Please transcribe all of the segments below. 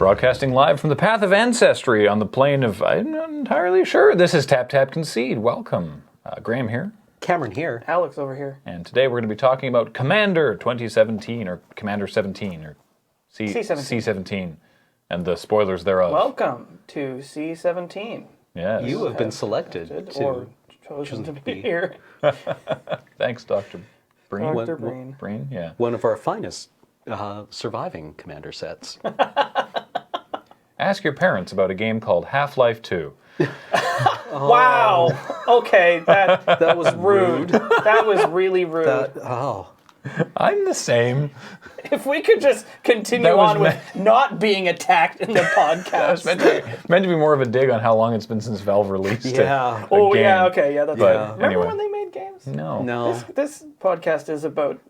Broadcasting live from the Path of Ancestry on the plane of, I'm not entirely sure. This is Tap Tap Concede. Welcome. Graham here. Cameron here. Alex over here. And today we're going to be talking about Commander 2017, or Commander 17, or C17, and the spoilers thereof. Welcome to C17. Yes. You have been selected or chosen to be here. Thanks, Dr. Breen. Dr. Breen. Breen, yeah. one of our finest surviving Commander sets. Ask your parents about a game called Half-Life 2. Wow. Okay, that was rude. That was really rude. I'm the same. If we could just continue That was on with not being attacked in the podcast. That was meant to be more of a dig on how long it's been since Valve released Yeah. a Oh, game. yeah, okay, yeah, that's But right. Remember anyway. when they made games? No. This podcast is about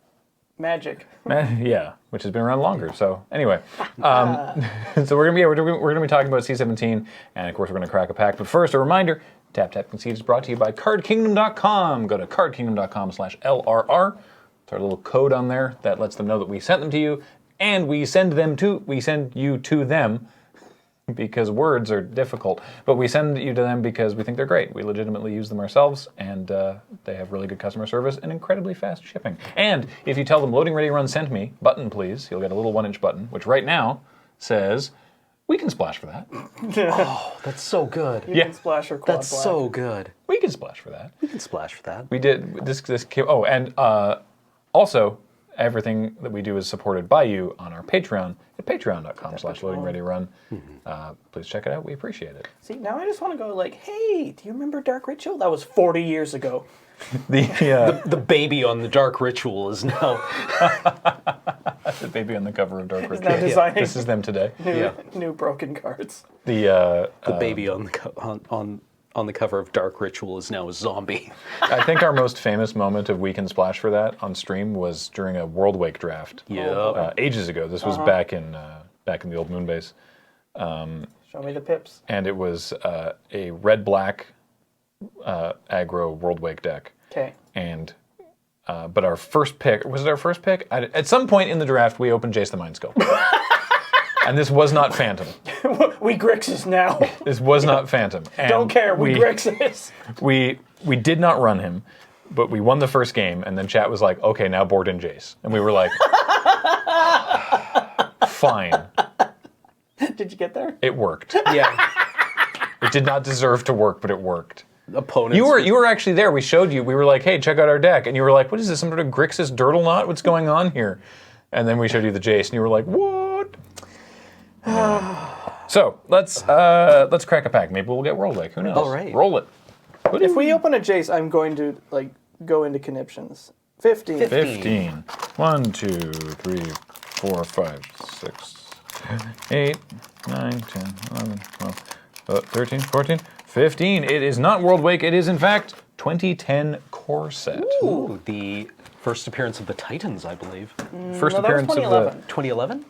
magic. Yeah, which has been around longer. So anyway, so we're gonna be talking about C17, and of course we're gonna crack a pack. But first, a reminder: Tap Tap Concede is brought to you by CardKingdom.com. Go to CardKingdom.com/LRR. It's our little code on there that lets them know that we sent them to you, and we send you to them. Because words are difficult, but we send you to them because we think they're great. We legitimately use them ourselves, and they have really good customer service and incredibly fast shipping. And if you tell them Loading Ready Run sent me, button please, you'll get a little 1-inch button, which right now says, we can splash for that. Oh, that's so good. You can splash or quad That's black. so good. We can splash for that. We can splash for that. We did, this came, and also, everything that we do is supported by you on our Patreon at patreon.com/loadingreadyrun. Please check it out. We appreciate it. See, now I just want to go like, hey, do you remember Dark Ritual? That was 40 years ago. The baby on the Dark Ritual is now the baby on the cover of Dark He's now Ritual. designing This is them today. new broken cards. The baby on the cover of Dark Ritual is now a zombie. I think our most famous moment of We Can Splash for that on stream was during a Worldwake draft. Ages aggro. This was back in the old Moonbase. Show me the pips. And it was a red-black aggro Worldwake deck. Okay. And but our first pick, was it our first pick? At some point in the draft, we opened Jace the Mind Sculptor. And this was not Phantom. We Grixis now. This was not Phantom. And Don't care, we Grixis. We did not run him, but we won the first game, and then chat was like, okay, now board in Jace. And we were like, fine. Did you get there? It worked. Yeah. It did not deserve to work, but it worked. Opponents. You were actually there. We showed you. We were like, hey, check out our deck. And you were like, what is this, some sort of Grixis Dirtle Knot? What's going on here? And then we showed you the Jace, and you were like, what? So let's crack a pack. Maybe we'll get Worldwake. Who knows? All right. Roll it. If we open a Jace, I'm going to go into conniptions. 15. 15. 1, 2, 3, 4, 5, 6, 8, 9, 10, 11, 12, 13, 14, 15. It is not Worldwake. It is, in fact, 2010 core set. Ooh, the first appearance of the Titans, I believe. First No, that was appearance of 2011. 2011?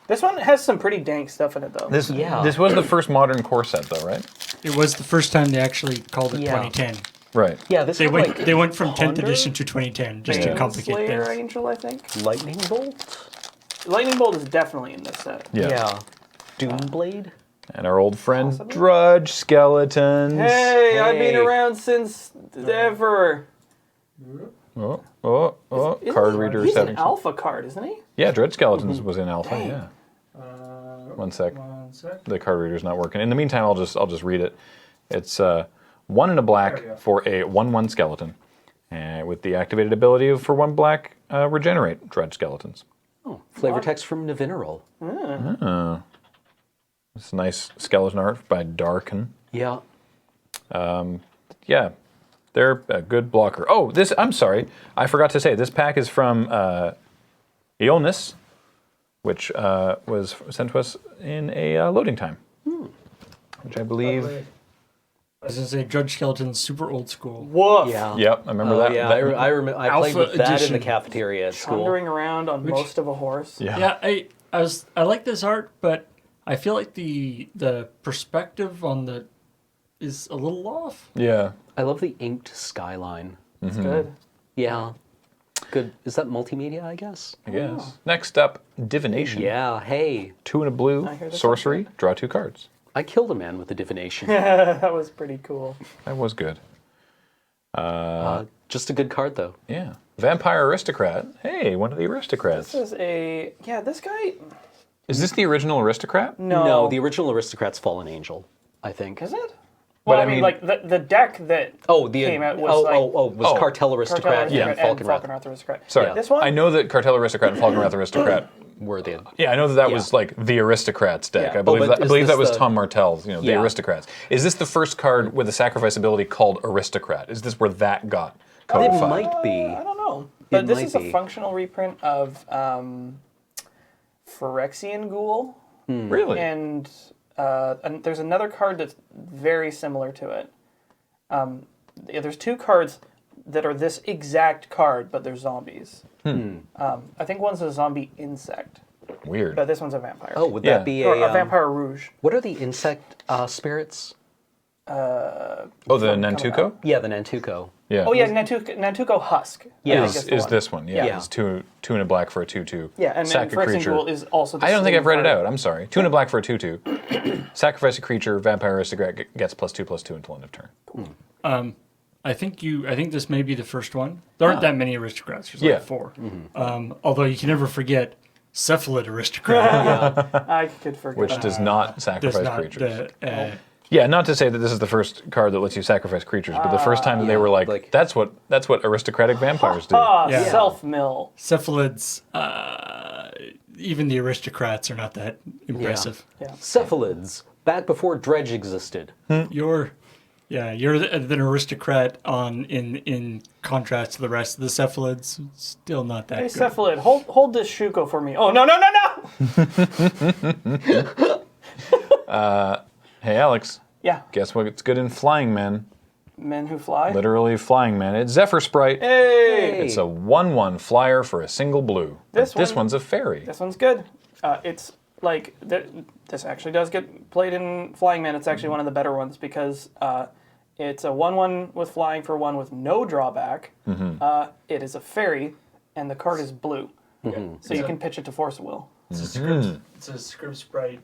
This one has some pretty dank stuff in it, though. This was the first modern core set, though, right? It was the first time they actually called it 2010. Right. Yeah, this They had, went like, they went from 10th Ponder? edition to 2010 just to complicate Slayer things. Angel, I think. Lightning Bolt? Lightning Bolt is definitely in this set. Yeah. Doomblade? And our old friend Possibly. Drudge Skeletons. Hey, I've been around since ever. Oh, Isn't card he- reader He's an settings. alpha card, isn't he? Yeah, Dread Skeletons was in alpha. Dang. Yeah. One sec. One sec. The card reader's not working. In the meantime, I'll just read it. It's 1 and a black for a 1/1 skeleton, and with the activated ability of for 1 black regenerate Dread Skeletons. Oh, flavor text from Navineral. It's nice skeleton art by Darken. Yeah. Yeah, they're a good blocker. Oh, I'm sorry. I forgot to say, this pack is from Eolnus, which was sent to us in a loading time, which I believe... I was going to say Judge Skeleton's super old school. Woof. Yeah. Yep, I remember that. Yeah, that- I played Alpha with that in edition. the cafeteria at school. Wandering around on most of a horse. Yeah. Yeah, I like this art, but I feel like the perspective on the is a little off. Yeah. I love the inked skyline. It's good. Yeah. Good. Is that multimedia, I guess? I guess. Next up, Divination. Yeah, hey. 2 and a blue, I hear this sorcery, draw 2 cards. I killed a man with a divination. That was pretty cool. That was good. Just a good card, though. Yeah. Vampire Aristocrat. Hey, one of the aristocrats. This is a this guy. Is this the original aristocrat? No, the original Aristocrat's Fallen Angel, I think. Is it? Well, I mean, like the deck that came out was was Cartel Aristocrat Cartel and Aristocrat Falcon and Wrath. Aristocrat. Sorry. Yeah. This one? I know that Cartel Aristocrat and Falcon Wrath Aristocrat. Were they? Yeah, I know that was like the aristocrats deck. Yeah. I believe but that, I is believe that this was the- Tom Martell's, the Yeah. aristocrats. Is this the first card with a sacrifice ability called Aristocrat? Is this where that got It codified? might be. I don't know. But this might is be. a functional reprint of Phyrexian Ghoul. Really? And there's another card that's very similar to it. There's 2 cards that are this exact card, but they're zombies. I think one's a zombie insect, Weird. but this one's a vampire. Oh, would Yeah. that be or a a vampire rouge. What are the insect spirits? Oh, the Nantuko? Yeah, the Nantuko. Yeah. Oh yeah, Nantuko Husk. Yeah. I think Is the one. this one? Yeah. Yeah. It's two and a black for a 2/2. Yeah, and Sack a Phyrexian creature. Ghoul is also the I don't think same I've read it card. out. I'm sorry. 2 and a black for a 2/2. Sacrifice a creature. Vampire aristocrat gets +2/+2 until end of turn. I think this may be the first one. There aren't that many aristocrats. There's Yeah. like 4. Although you can never forget Cephalid aristocrat. I could forget. Which that. does not Does sacrifice not creatures. the Yeah, not to say that this is the first card that lets you sacrifice creatures, but the first time that they were like, that's what aristocratic vampires do. Yeah. Self-mill. cephalids. Even the aristocrats are not that impressive. Cephalids, back before Dredge existed. You're the aristocrat in contrast to the rest of the cephalids. Still not that Hey, good. Cephalid, hold this Shuko for me. Oh, no. Hey, Alex, Yeah, guess what's good in Flying Men? men who fly. Literally Flying Men. It's Zephyr Sprite. Hey! It's a 1/1 flyer for a single blue. This This one- one's a fairy. This one's good. It's like, this actually does get played in Flying Man. It's actually one of the better ones because it's a 1/1 with flying for 1 with no drawback. It is a fairy, and the card is blue. So you can pitch it to Force of Will. It's a script sprite.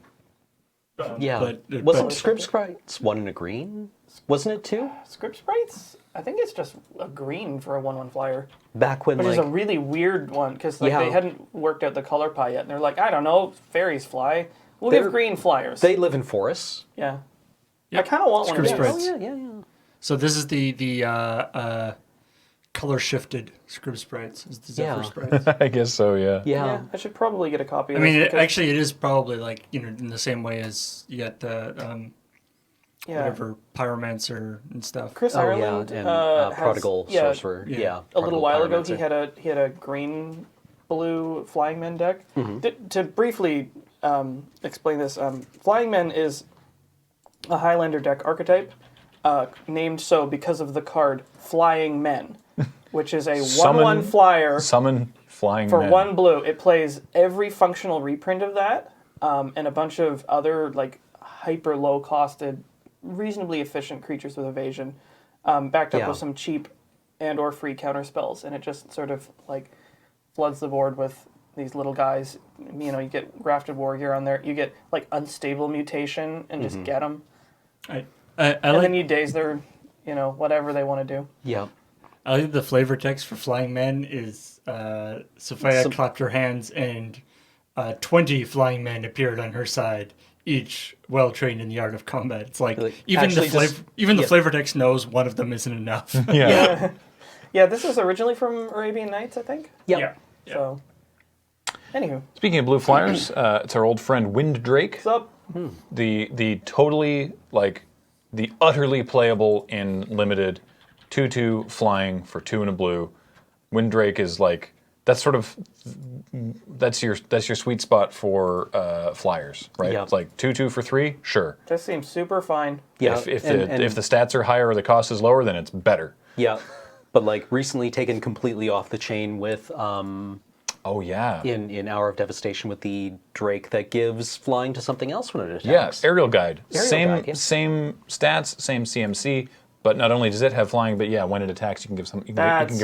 Wasn't Script Sprites 1 and a green? Wasn't it 2? Script Sprites? I think it's just a green for a 1/1 flyer. Back when, Which is a really weird one because they hadn't worked out the color pie yet. And they're like, I don't know, fairies fly. We'll give green flyers. they live in forests. Yeah. Yep. I kind of want one of Script these. sprites. Oh, yeah. So this is the color shifted script sprites. Is the Zephyr sprites. I guess so, yeah. Yeah, I should probably get a copy of I mean, this. it is probably like in the same way as you got the whatever pyromancer and stuff. Chris Oh, Ireland yeah, and has- Prodigal Sorcerer. Yeah. Yeah. a little Prodigal while ago, Pyromancer. he had a green blue Flying Men deck. To briefly explain this, Flying Men is a Highlander deck archetype, named so because of the card Flying Men, which is a 1/1 flyer Summon Flying for Men. 1 blue. It plays every functional reprint of that, and a bunch of other like hyper low costed, reasonably efficient creatures with evasion, backed up Yeah. with some cheap and or free counter spells, and it just sort of like floods the board with these little guys. You know, you get Grafted Warrior on there, you get like Unstable Mutation, and just get them, I and like then you daze their, whatever they want to do. Yeah. I think the flavor text for Flying Men is Sophia clapped her hands and 20 flying men appeared on her side, each well trained in the art of combat. It's like even the flavor text knows one of them isn't enough. Yeah. Yeah, this is originally from Arabian Nights, I think. Yeah. So, anywho, Speaking of blue flyers, it's our old friend Wind Drake. what's up? The totally, the utterly playable in limited 2/2 flying for 2 and a blue. Wind Drake is like, that's your sweet spot for flyers, right? Yeah. It's like 2/2 for 3, sure. This seems super fine. Yeah. If and the stats are higher or the cost is lower, then it's better. yeah. But like recently taken completely off the chain with Oh yeah. in Hour of Devastation with the Drake that gives flying to something else when it Yeah, attacks. aerial guide. Aerial same guide, yeah. same stats, same CMC, But not only does it have flying, but yeah, when it attacks, you can give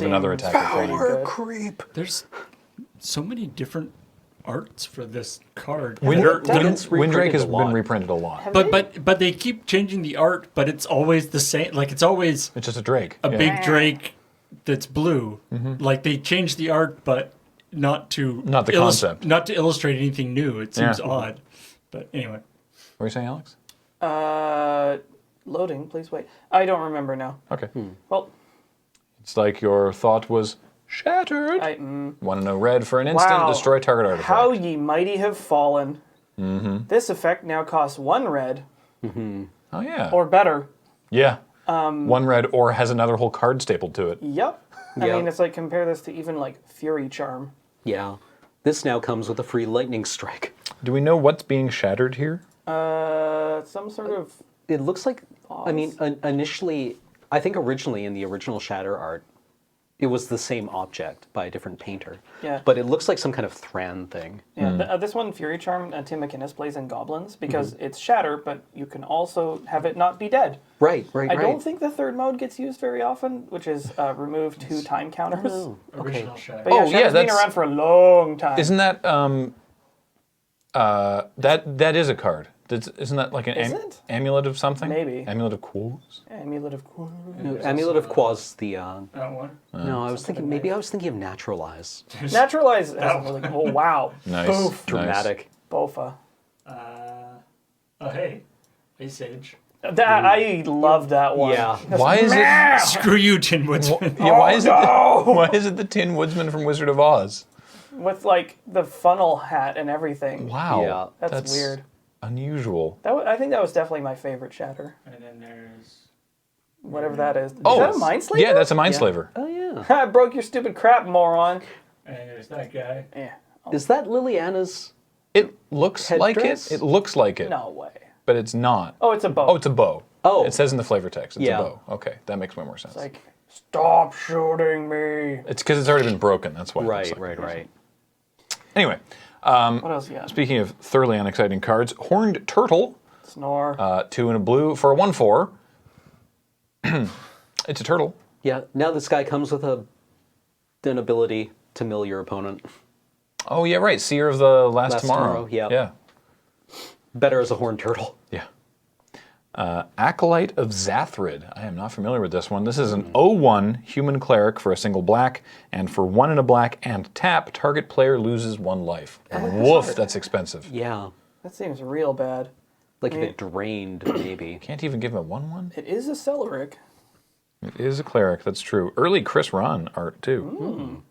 another seems attacker pretty training. good. creep. There's so many different arts for this card. Windrake has a lot. been reprinted a lot. But they keep changing the art, but it's always the same. Like it's always It's just a Drake. a big Drake that's blue. Like they changed the art, but not to Not the concept. not to illustrate anything new. It seems odd. But anyway, What were you saying, Alex? Loading, please wait. I don't remember now. Okay. Well, It's like your thought was shattered. Want to know red for an instant, Wow. destroy target artifact. how ye mighty have fallen. This effect now costs 1 red, Oh, yeah. or better. yeah. 1 red or has another whole card stapled to it. Yep. I Yep. mean, it's like, compare this to even like Fury Charm. Yeah. This now comes with a free lightning strike. Do we know what's being shattered here? Some sort of. It looks like, I mean, initially, I think originally in the original Shatter art, it was the same object by a different painter. Yeah. But it looks like some kind of Thran thing. Yeah, this one, Fury Charm, Tim McInnes plays in Goblins because it's Shatter, but you can also have it not be dead. Right. I don't think the third mode gets used very often, which is remove 2 time counters. original Shatter. But yeah, Oh, yeah, Shatter's been that's- around for a long time. Isn't that that is a card? Isn't that like an Is it? amulet of something? Maybe. Amulet of Quos? Amulet of Amulet of Quaz, the... That one. no, I was thinking of Naturalize. Naturalize. Oh, wow. Nice. Boof. Nice. Dramatic. Bofa. Oh hey, Ice Age. That, I love that one. Yeah. Why is it? Screw you, Tin Woodsman. Yeah, why is it? Why is it the Tin Woodsman from Wizard of Oz? With like the funnel hat and everything. Wow. Yeah. That's weird. Unusual. I think that was definitely my favorite Shatter. And then there's Whatever that is. Oh, Is that a Mind Slaver? Yeah, that's a Mindslaver. Oh, yeah. I broke your stupid crap, moron. and there's that guy. Yeah. Is that Liliana's? It looks like it. Headdress? It looks like it, No way. but it's not. Oh, it's a bow. Oh, it's a bow. Oh. It says in the flavor text. It's Yeah. a bow. Okay, that makes way more sense. like, stop shooting me. It's because it's already been broken. That's why. it looks Right. like it. Anyway, What else you got? speaking of thoroughly unexciting cards, Horned Turtle, Snore. 2 and a blue for a 1/4. It's a turtle. Yeah. Now this guy comes with an ability to mill your opponent. Oh yeah, right. Seer of the Last Tomorrow. Yeah. Yeah. Better as a horned turtle. Yeah. Acolyte of Zathrid. I am not familiar with this one. This is an 0/1 human cleric for a single black, and for 1 and a black and tap, target player loses 1 life. Woof, that's expensive. Yeah. That seems real bad. Like if it drained, maybe. Can't even give him a 1/1? It is a Celeric. It is a cleric, that's true. Early Chris Ron art, too.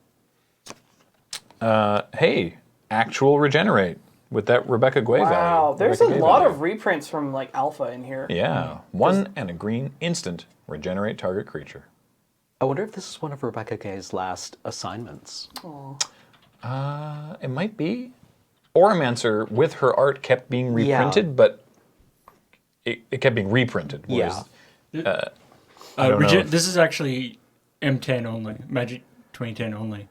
Hey, actual regenerate with that Rebecca Guay value. Wow, there's a Rebecca Guay lot value. of reprints from like Alpha in here. Yeah, 1 and a green instant regenerate target creature. I wonder if this is one of Rebecca Gay's last assignments. It might be. Oromancer with her art kept being reprinted, but it kept being reprinted. Yeah. don't know. This is actually M10 only, Magic 2010 only.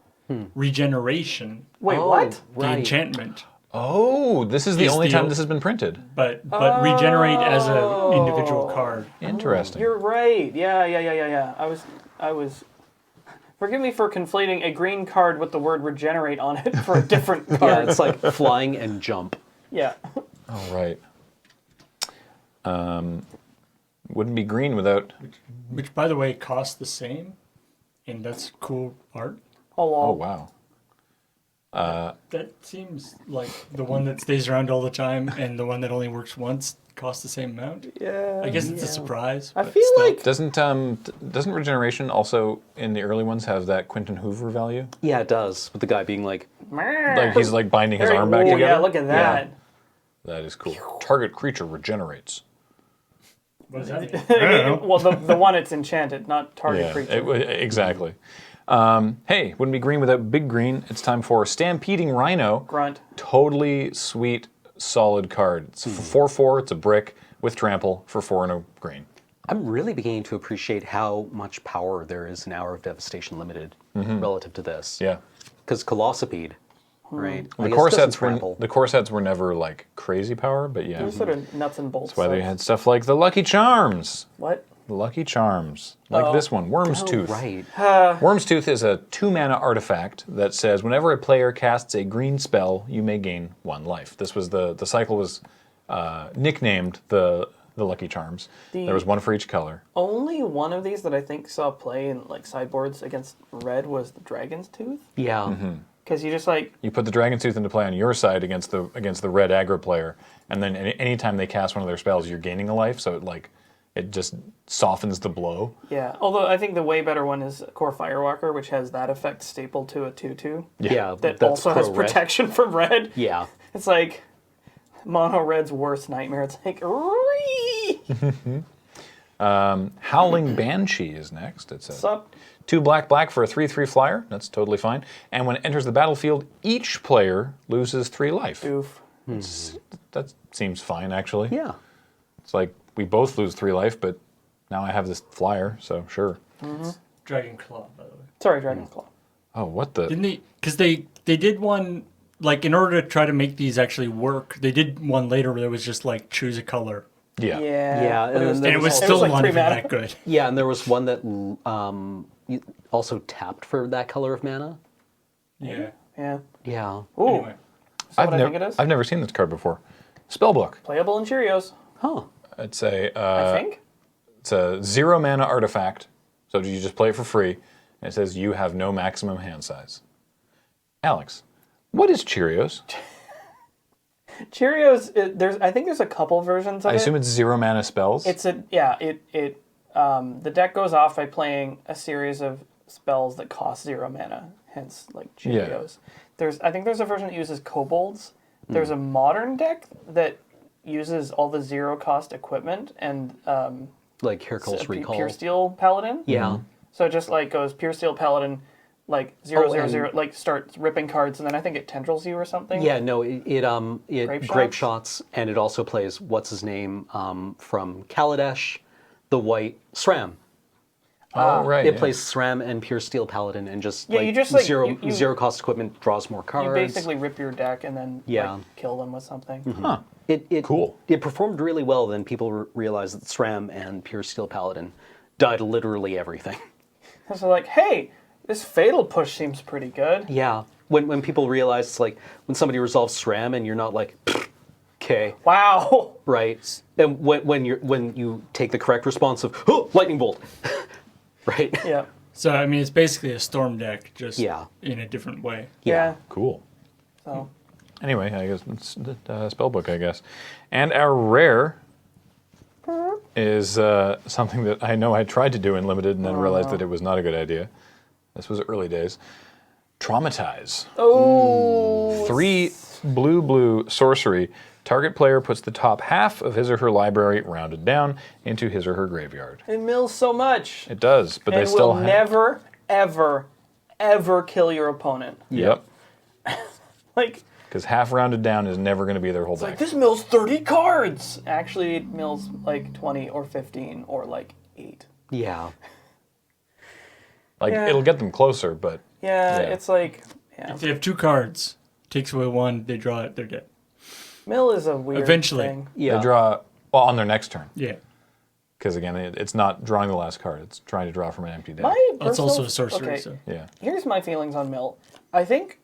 Regeneration, Wait, what? the enchantment, Oh, this is the It's only the time o- this has been printed. but regenerate as an individual card. Interesting. You're right. Yeah. I was. Forgive me for conflating a green card with the word regenerate on it for a different Yeah, card. it's like flying and jump. Yeah. Oh, right. Wouldn't be green without... Which, by the way, costs the same, and that's cool art. Hello. Oh, wow. That seems like the one that stays around all the time and the one that only works once costs the same amount. Yeah. I guess it's a surprise. I but feel still. like Doesn't Regeneration also, in the early ones, have that Quentin Hoover value? Yeah, it does. With the guy being like, Like he's like binding his arm back oh, together? yeah, look at that. That is cool. Target creature regenerates. What does that mean? I don't know. Well, the one it's enchanted, not target creature. Exactly. Hey, wouldn't be green without big green. It's time for Stampeding Rhino. Grunt. Totally sweet, solid card. It's 4/4, it's a brick with trample for 4 and a green. I'm really beginning to appreciate how much power there is in Hour of Devastation Limited relative to this. Yeah. Because Colossopede, right? I The guess core doesn't sets were trample. the core sets were never like crazy power, but yeah. They're sort of nuts and bolts. That's why they so- had stuff like the Lucky Charms. What? Lucky Charms. Like this one, Worm's Tooth. Right. Worm's Tooth is a 2-mana artifact that says whenever a player casts a green spell, you may gain 1 life. This was the cycle was nicknamed the Lucky Charms. There was one for each color. Only one of these that I think saw play in like sideboards against red was the Dragon's Tooth. Yeah. Because you just like You put the Dragon's Tooth into play on your side against the red aggro player, and then anytime they cast one of their spells, you're gaining a life. So it just softens the blow. yeah. Although I think the way better one is Core Firewalker, which has that effect stapled to a 2/2. Yeah. That that's also has pro-red. protection from red. Yeah. It's like mono red's worst nightmare. It's like Howling Banshee is next. It says sup. 2 black for a 3/3 flyer. That's totally fine. And when it enters the battlefield, each player loses 3 life. Oof. That seems fine, actually. Yeah. It's like we both lose 3 life, but now I have this flyer, so sure. Dragon Claw, by the way. Sorry, Dragon's Claw. Oh, what the? Didn't they? Because they did one, like, in order to try to make these actually work, they did one later where there was just, like, choose a color. Yeah. Yeah. and but then And it was also- still like not 3 even mana. that good. Yeah, and there was one that you also tapped for that color of mana. Yeah. Yeah. Yeah. Ooh. Anyway. Is that what I think it is? I've never seen this card before. Spellbook. Playable in Cheerios. Huh. It's a I think. it's a 0 mana artifact, so you just play it for free. And it says you have no maximum hand size. Alex, what is Cheerios? Cheerios. I think there's a couple versions of I it. assume it's 0 mana spells. The deck goes off by playing a series of spells that cost 0 mana, hence like Cheerios. I think there's a version that uses kobolds. There's a modern deck that uses all the 0 cost equipment and Like Hercules Recall. Pure Steel Paladin. Yeah. So it just like goes Pure Steel Paladin, like 0, Oh, 0, and- 0, like starts ripping cards, and then I think it tendrils you or something. Yeah, no, it Grape grape Shots? shots, and it also plays what's his name from Kaladesh, the white SRAM. oh, right. It yeah. plays SRAM and Pure Steel Paladin, and just Yeah, you just, like, zero you- zero cost equipment draws more cards. You basically rip your deck and then Yeah. like, kill them with something. Huh. It Cool. It performed really well. Then people realized that SRAM and Pure Steel Paladin died literally everything. So like, hey, this Fatal Push seems pretty good. Yeah, when people realize it's like when somebody resolves SRAM and you're not like, okay, Wow. right, and when you take the correct response of lightning bolt, right? Yeah. So, I mean, it's basically a storm deck, just Yeah. in a different way. Yeah. Cool. So Anyway, I guess it's Spellbook, I guess. And our rare is something that I know I tried to do in Limited and then realized that it was not a good idea. This was early days. Traumatize. oh, 3 blue sorcery. Target player puts the top half of his or her library, rounded down, into his or her graveyard. it mills so much. It does, but they And still will have... never, ever, ever kill your opponent. Yep. Like, Because half rounded down is never going to be their whole deck. like this mills 30 cards. Actually, it mills like 20 or 15 or like 8. Yeah, Like, Yeah. it'll get them closer, but... Yeah, Yeah. it's like, yeah. If they have 2 cards, takes away 1, they draw it, they're dead. Mill is a weird Eventually. thing. yeah. They draw... Well, on their next turn. Yeah. Because, again, it's not drawing the last card. It's trying to draw from an empty deck. My It's personal- also a sorcery, okay, so. Yeah. Here's my feelings on mill. I think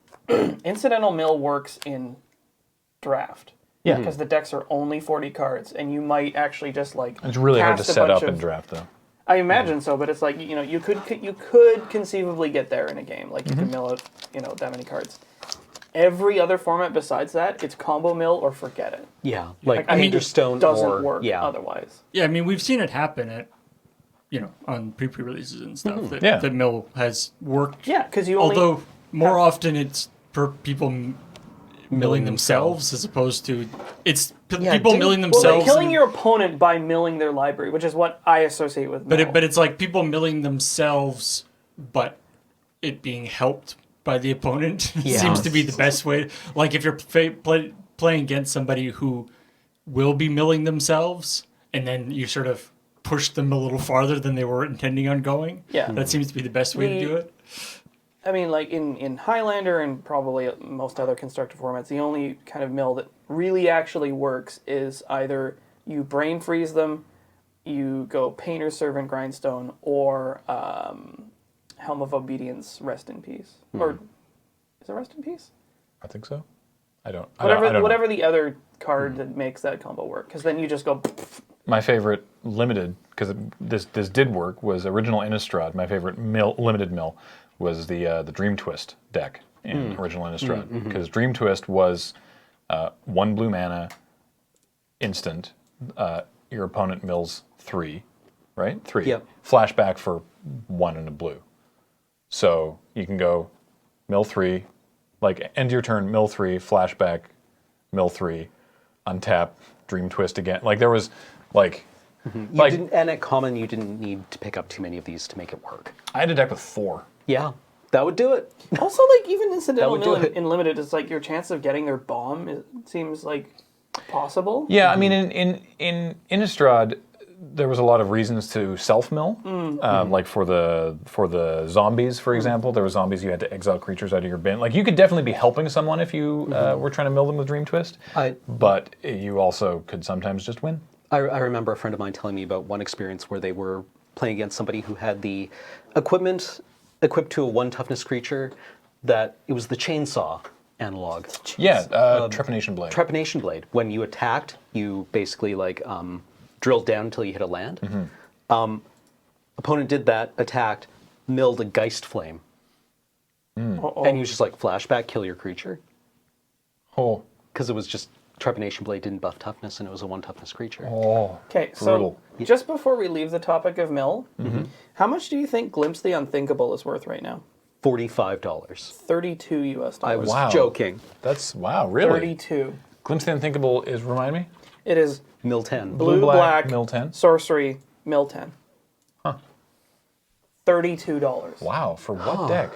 incidental mill works in draft. Yeah. Because the decks are only 40 cards, and you might actually just like. It's really hard to cast a set bunch up of- in draft, though. I imagine so, but it's like you could conceivably get there in a game. Like you Mm-hmm. can mill out that many cards. Every other format besides that, it's combo mill or forget it. Yeah, like I mean, Understone it doesn't or work yeah, otherwise. Yeah, I mean, we've seen it happen at, on pre-releases and stuff. That, Yeah. that mill has worked. Yeah, because you only. Although, more often it's for people milling themselves as opposed to it's Yeah, people dude. milling well, themselves. they're killing and- your opponent by milling their library, which is what I associate with mill. but it's like people milling themselves, but it being helped by the opponent Yeah. seems to be the best way. Like if you're playing against somebody who will be milling themselves, and then you sort of push them a little farther than they were intending on going. Yeah. That seems to be the best way to do it. I mean, like in Highlander and probably most other constructive formats, the only kind of mill that really actually works is either you brain freeze them, you go Painter's Servant Grindstone or Helm of Obedience Rest in Peace. Or is it Rest in Peace? I think so. Whatever the other card that makes that combo work, because then you just go. My favorite limited, because this did work, was original Innistrad. My favorite limited mill was the Dream Twist deck in original Innistrad, because Dream Twist was 1 blue mana, instant. Your opponent mills 3, right? 3. Yep. Flashback for 1 and a blue. So you can go mill 3, like end your turn, mill 3, flashback, mill 3, untap, Dream Twist again. Like there was like. And at common, you didn't need to pick up too many of these to make it work. I had a deck with 4. Yeah, that would do it. Also, like even incidental would do mill it. in limited, it's like your chance of getting their bomb seems like possible. Yeah, I mean, in Innistrad, there was a lot of reasons to self-mill. Like for the zombies, for example, there were zombies you had to exile creatures out of your bin. Like you could definitely be helping someone if you were trying to mill them with Dream Twist, but you also could sometimes just win. I remember a friend of mine telling me about one experience where they were playing against somebody who had the equipment equipped to a 1 toughness creature that it was the chainsaw analog. Yeah, Trepanation Blade. Trepanation Blade. When you attacked, you basically like drilled down until you hit a land. Opponent did that, attacked, milled a Geist Flame. And he was just like, flashback, kill your creature. Oh. Because it was just, Trepanation Blade didn't buff toughness, and it was a 1 toughness creature. Oh. Okay, so brutal. just before we leave the topic of mill, how much do you think Glimpse the Unthinkable is worth right now? $45. $32 US. I was Wow. joking. That's, wow, really? 32. Glimpse the Unthinkable is, remind me? It is Mill 10. blue, black, mill 10? sorcery, mill 10. Huh. $32. Wow, for what deck?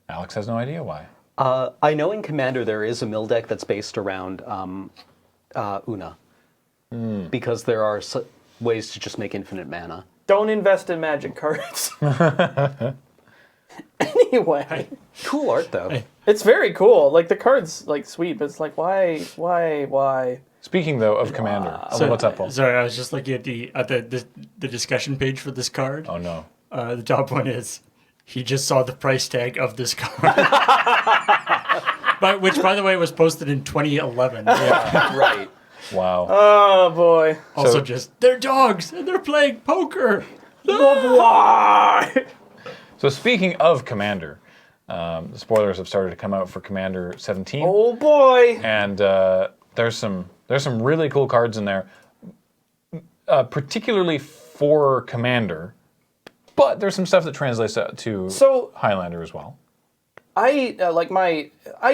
Alex has no idea why. I know in Commander there is a mill deck that's based around Una. Because there are ways to just make infinite mana. Don't invest in Magic cards. Anyway. Cool art, though. It's very cool. Like, the card's, like, sweet, but it's like, why? Speaking, though, of Commander. What's up, Paul? Sorry, I was just looking at the discussion page for this card. Oh, no. The top one is, he just saw the price tag of this card. Which, by the way, was posted in 2011. Yeah, right. Wow. Oh, boy. Also they're dogs, and they're playing poker. Why? So speaking of Commander, the spoilers have started to come out for Commander 17. Oh, boy. And there's some really cool cards in there, particularly for Commander, but there's some stuff that translates to Highlander as well. I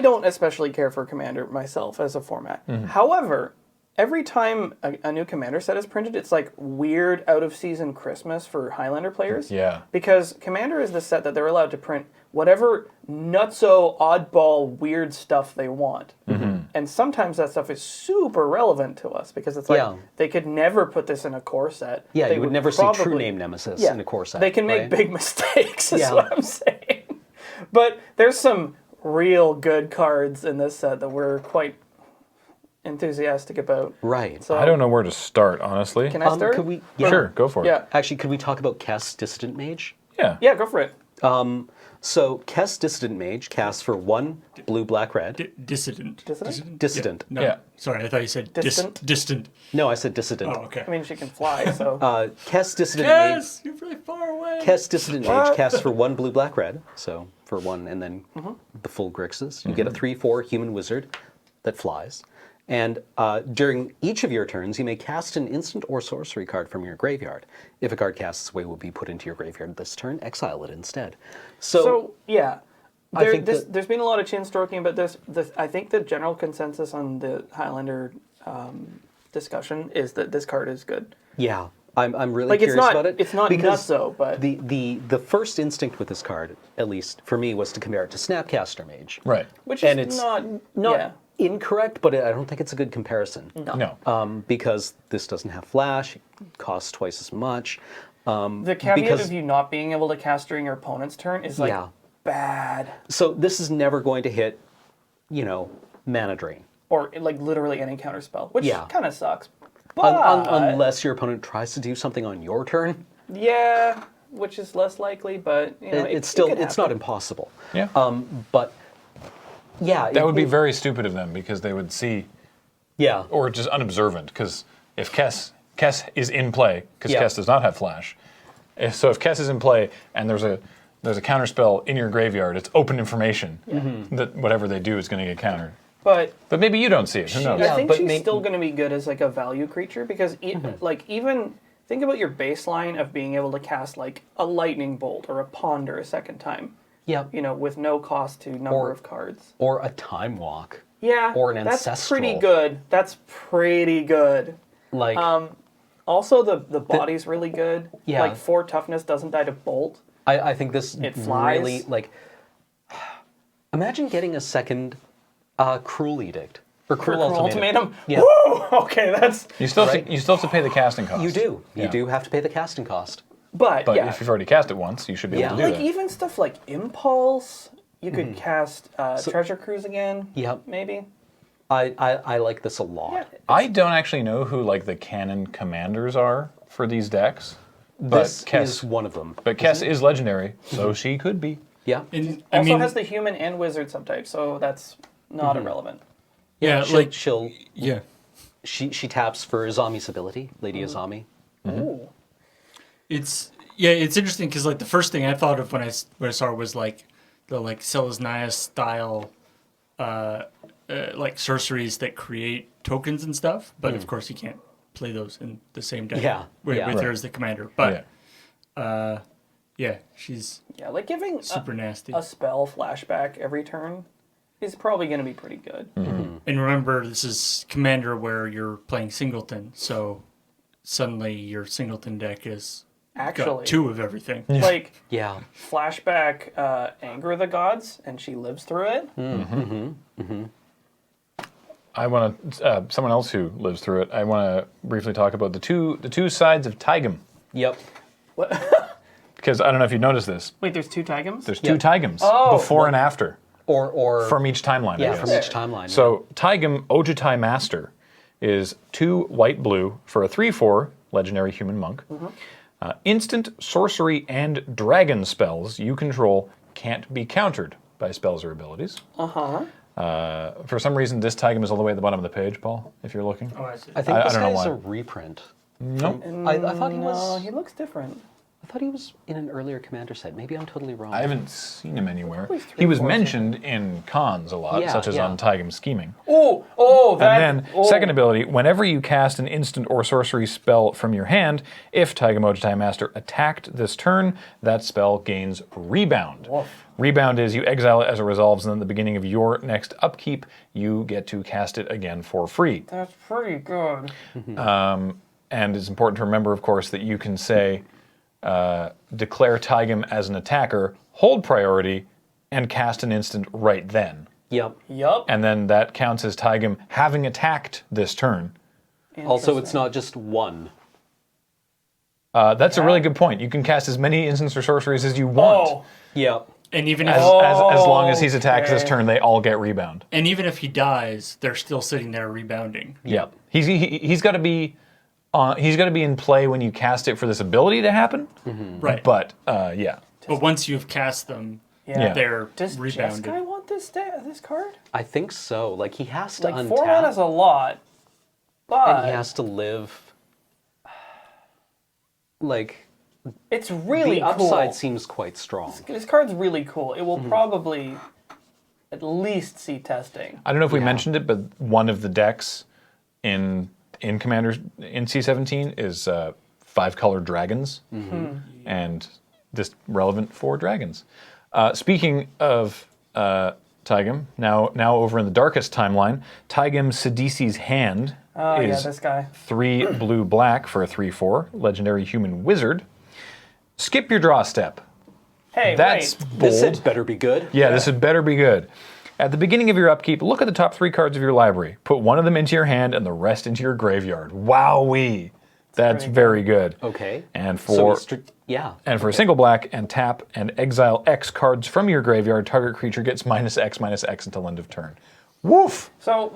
don't especially care for Commander myself as a format. However, every time a new Commander set is printed, it's like weird out-of-season Christmas for Highlander players. Yeah. Because Commander is the set that they're allowed to print whatever nutso, oddball, weird stuff they want. And sometimes that stuff is super relevant to us because it's like they could never put this in a core set. Yeah, they you would never see True Name Nemesis in a core set. They can make big mistakes, is what I'm saying. But there's some real good cards in this set that we're quite enthusiastic about. Right. So, I don't know where to start, honestly. Can I start? Could we? Sure, go for it. Yeah. Actually, could we talk about Kess Dissident Mage? Yeah. Yeah, go for it. So Kess Dissident Mage casts for 1 blue, black, red. Dissident. Dissident. No, Yeah. sorry, I thought you said Distant? distant. No, I said dissident. Oh, okay. I mean, she can fly, so. Kess Dissident Mage. Yes, you're very far away. Kess Dissident Mage casts for 1 blue, black, red. So for 1, and then the full Grixis. You get a 3/4 human wizard that flies. And during each of your turns, you may cast an instant or sorcery card from your graveyard. If a card casts away, will be put into your graveyard this turn. Exile it instead. So yeah. I think There's been a lot of chin stroking about this. I think the general consensus on the Highlander discussion is that this card is good. yeah, I'm really Like, curious about it. it's not because nutso, but... the first instinct with this card, at least for me, was to compare it to Snapcaster Mage. Right. Which And is it's not yeah. incorrect, but I don't think it's a good comparison. No. Because this doesn't have flash, it costs twice as much. The caveat of you not being able to cast during your opponent's turn is like bad. So this is never going to hit, mana drain. Or like literally any counter spell, which kind of sucks. Unless your opponent tries to do something on your turn, Yeah, which is less likely, but you know, it's it can not happen. impossible. Yeah. But yeah, that would be very stupid of them because they would see, yeah. or just unobservant, because if Kess is in play, because Yeah. Kess does not have flash. If Kess is in play and there's a counterspell in your graveyard, it's open information that whatever they do is going to get countered. But But maybe you don't see it. Who knows? I think but she's still going to be good as like a value creature because even think about your baseline of being able to cast like a lightning bolt or a ponder a second time. Yeah. You know, with no cost to number of cards. Or a time walk. Yeah, Or an that's ancestral. pretty good. That's pretty good. Like Also, the body's really good. Yeah. Like 4 toughness doesn't die to bolt. I think this It flies. really like. Imagine getting a second Cruel Edict or Cruel Ultimatum. Yeah. Woo! Okay, that's. You still Right. have to pay the casting cost. You do. Yeah. You do have to pay the casting cost. But But yeah, if you've already cast it once, you should be able to do like that. even stuff like Impulse, you could cast Treasure Cruise again. Yep. Maybe. I like this a lot. Yeah. I don't actually know who like the canon commanders are for these decks. But This is one of them. But Kess is legendary, so she could be. Yeah. And, Also has the human and wizard subtype, so that's not irrelevant. yeah, like yeah. She taps for Azami's ability, Lady Azami. Ooh. It's interesting because like the first thing I thought of when I saw it was like the like Selesnya style like sorceries that create tokens and stuff, but of course you can't play those in the same deck Yeah, with yeah. her as the commander. But she's Yeah, like giving super nasty. a spell flashback every turn is probably going to be pretty good. And remember, this is commander where you're playing singleton, so suddenly your singleton deck is Actually, got 2 of everything. like Yeah. flashback Anger of the Gods, and she lives through it. I want to someone else who lives through it. I want to briefly talk about the two sides of Tigan, Yep. because I don't know if you noticed this. Wait, there's 2 Tigans? There's 2 Tigans Oh. before and after Or from each timeline. I yeah, guess. from each timeline. So Tigam Ojutai Master is 2 white-blue for a 3/4 legendary human monk. Instant, sorcery, and dragon spells you control can't be countered by spells or abilities. For some reason, this Tigam is all the way at the bottom of the page, Paul, if you're looking. Oh, I see. I think I this don't know guy's why. a reprint. Nope. I thought he No, was. he looks different. I thought he was in an earlier commander set. Maybe I'm totally wrong. I haven't seen him anywhere. Always He was 3/4. mentioned in cons a lot, Yeah, such as yeah. on Tigam Scheming. That. And then, second ability, whenever you cast an instant or sorcery spell from your hand, if Tigam Ojutai Master attacked this turn, that spell gains Rebound. Rebound is you exile it as it resolves, and then at the beginning of your next upkeep, you get to cast it again for free. That's pretty good. And it's important to remember, of course, that you can say, declare Tigam as an attacker, hold priority, and cast an instant right then. Yep. Yup. And then that counts as Tigam having attacked this turn. Also, it's not just one. That's a really good point. You can cast as many instants or sorceries as you want. Oh, Yep. And even if As long as he's attacked this okay. turn, they all get rebound. and even if he dies, they're still sitting there rebounding. Yep. He's got to be in play when you cast it for this ability to happen. Right. But yeah. But once you've cast them, yeah. they're Does rebounded. Jeskai want this card? I think so. Like he has to Like untap. 4 mana's a lot, but and he has to live. Like it's really the upside cool. seems quite strong. This card's really cool. It will probably at least see testing. I don't know if we mentioned it, but one of the decks in Commanders in C17 is 5-color dragons, and this relevant for dragons. Speaking of Tigam, now over in the darkest timeline, Tigam Sidisi's Hand Oh yeah, is this guy. 3 blue-black for a 3/4 legendary human wizard. Skip your draw step. Hey, That's wait. bold. This had better be good. Yeah, this had better be good. At the beginning of your upkeep, look at the top 3 cards of your library. Put one of them into your hand and the rest into your graveyard. Wowee! That's pretty very good. Okay. And So for yeah. a single black, and tap and exile X cards from your graveyard, target creature gets -X until end of turn. Woof! So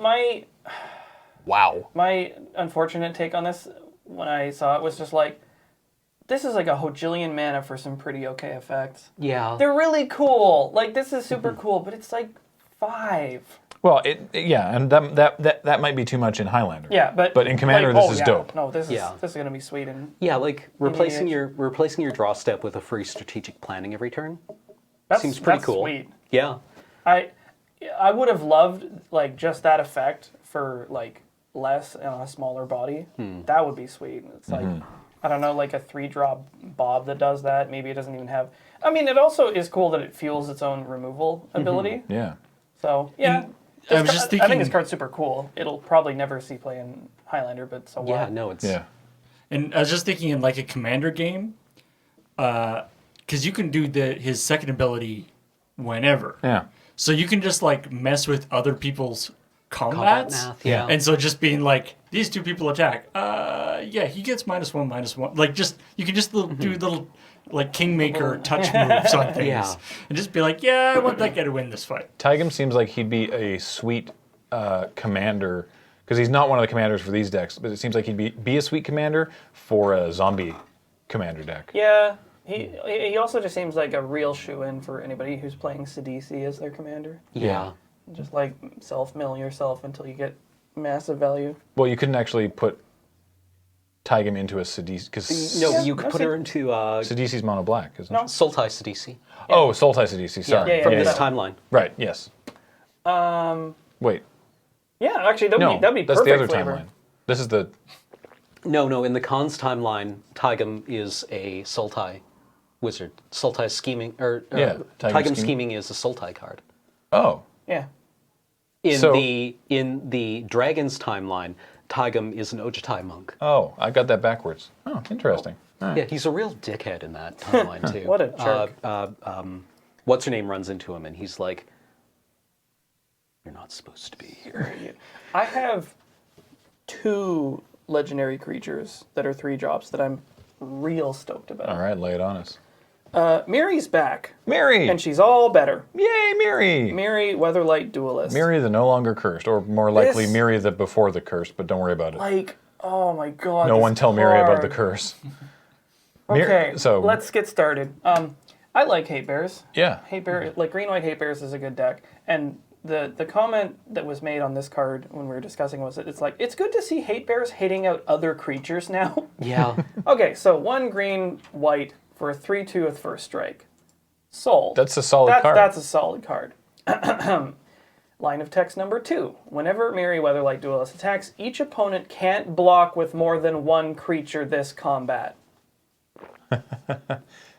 Wow. My unfortunate take on this when I saw it was just like, this is like a hojillion mana for some pretty okay effects. Yeah. They're really cool. Like, this is super cool, but it's like 5. Well, and that might be too much in Highlander. Yeah, but in Commander, like, this is dope. No, this Yeah. is gonna be sweet and Yeah, like replacing EDH. your draw step with a free strategic planning every turn. that's, Seems pretty that's cool. Sweet. Yeah. I would have loved like just that effect for like less on a smaller body. That would be sweet. It's like I don't know, like a 3-drop Bob that does that. Maybe it doesn't even have. I mean, it also is cool that it fuels its own removal ability. Yeah. So yeah, I was just I think thinking- this card's super cool. It'll probably never see play in Highlander, but so what? Yeah, no, it's Yeah. And I was just thinking in like a commander game, because you can do his second ability whenever. Yeah. So you can just like mess with other people's combat combats. math. Yeah. And so just being like, these 2 people attack. Yeah, he gets -1/-1. Like just you can just do little like Kingmaker touch moves on things. Yeah. And just be like, yeah, I want that guy to win this fight. Tigam seems like he'd be a sweet commander, because he's not one of the commanders for these decks, but it seems like he'd be a sweet commander for a zombie commander deck. Yeah. He also just seems like a real shoe-in for anybody who's playing Sidisi as their commander. yeah. Just like self-mill yourself until you get massive value. Well, you couldn't actually put Tigam into a Sidisi, because No, Yeah, you could I've put seen- her into Sidisi's mono black, isn't No. it? Sultai Sidisi. Oh, Sultai Sidisi, sorry. Yeah, From yeah, this yeah. timeline. Right, yes. Wait, Yeah, actually, no, that'd be that's perfect the other flavor. timeline. This is the... No, in the Khan's timeline, Tigam is a Sultai wizard. Sultai scheming, or Yeah, Tigam Tigam scheming. scheming is a Sultai card. Oh, Yeah. So- In the Dragon's timeline, Tigam is an Ojutai monk. oh, I got that backwards. Oh, interesting. All right. Yeah, he's a real dickhead in that timeline too. What a jerk. What's her name runs into him and he's like, "You're not supposed to be here." I have 2 legendary creatures that are 3-drops that I'm real stoked about. All right, lay it on us. Miri's back, Miri! and she's all better. Yay, Miri! Miri, Weatherlight Duelist. Miri the no longer cursed, or more likely This- Miri the before the curse, but don't worry about it. Like, oh my god. No this one tell Miri about the card. curse. Mir- Okay, so- let's get started. I like Hate Bears. Yeah. Hate Bear, like Green-White Hate Bears is a good deck. And the comment that was made on this card when we were discussing was that it's like, it's good to see Hate Bears hating out other creatures now. Yeah. Okay, so 1 green-white for a 3/2 with first strike. Sold. That's a solid card. That's a solid card. Line of text number 2. Whenever Miri Weatherlight Duelist attacks, each opponent can't block with more than 1 creature this combat.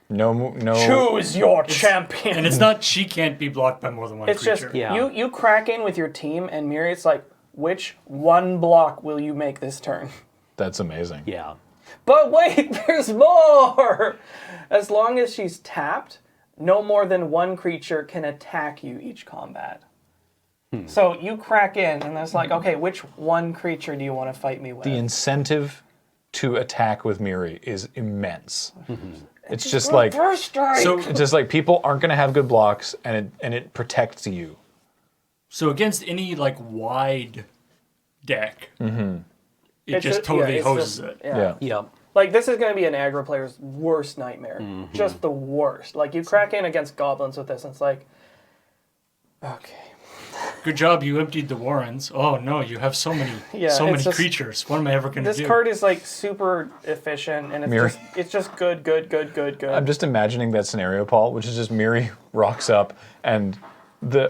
No. Choose your champion. And it's not she can't be blocked by more than one It's creature. just Yeah. you crack in with your team, and Miri, it's like, which 1 block will you make this turn? That's amazing. Yeah. But wait, there's more! As long as she's tapped, no more than 1 creature can attack you each combat. So you crack in, and it's like, okay, which 1 creature do you want to fight me with? The incentive to attack with Miri is immense. It's just like First strike! So, it's just like people aren't going to have good blocks, and it protects you. so against any like wide deck, it It's just totally it's hoses just- it. Yeah. Yeah. Like, this is going to be an aggro player's worst nightmare. Just the worst. Like, you crack in against goblins with this, and it's like, okay. Good job, you emptied the Warrens. Oh no, you have so many, Yeah, so it's many just- creatures. What am I ever going to This do? card is, like, super efficient, and Miri. it's just good. I'm just imagining that scenario, Paul, which is just Miri rocks up and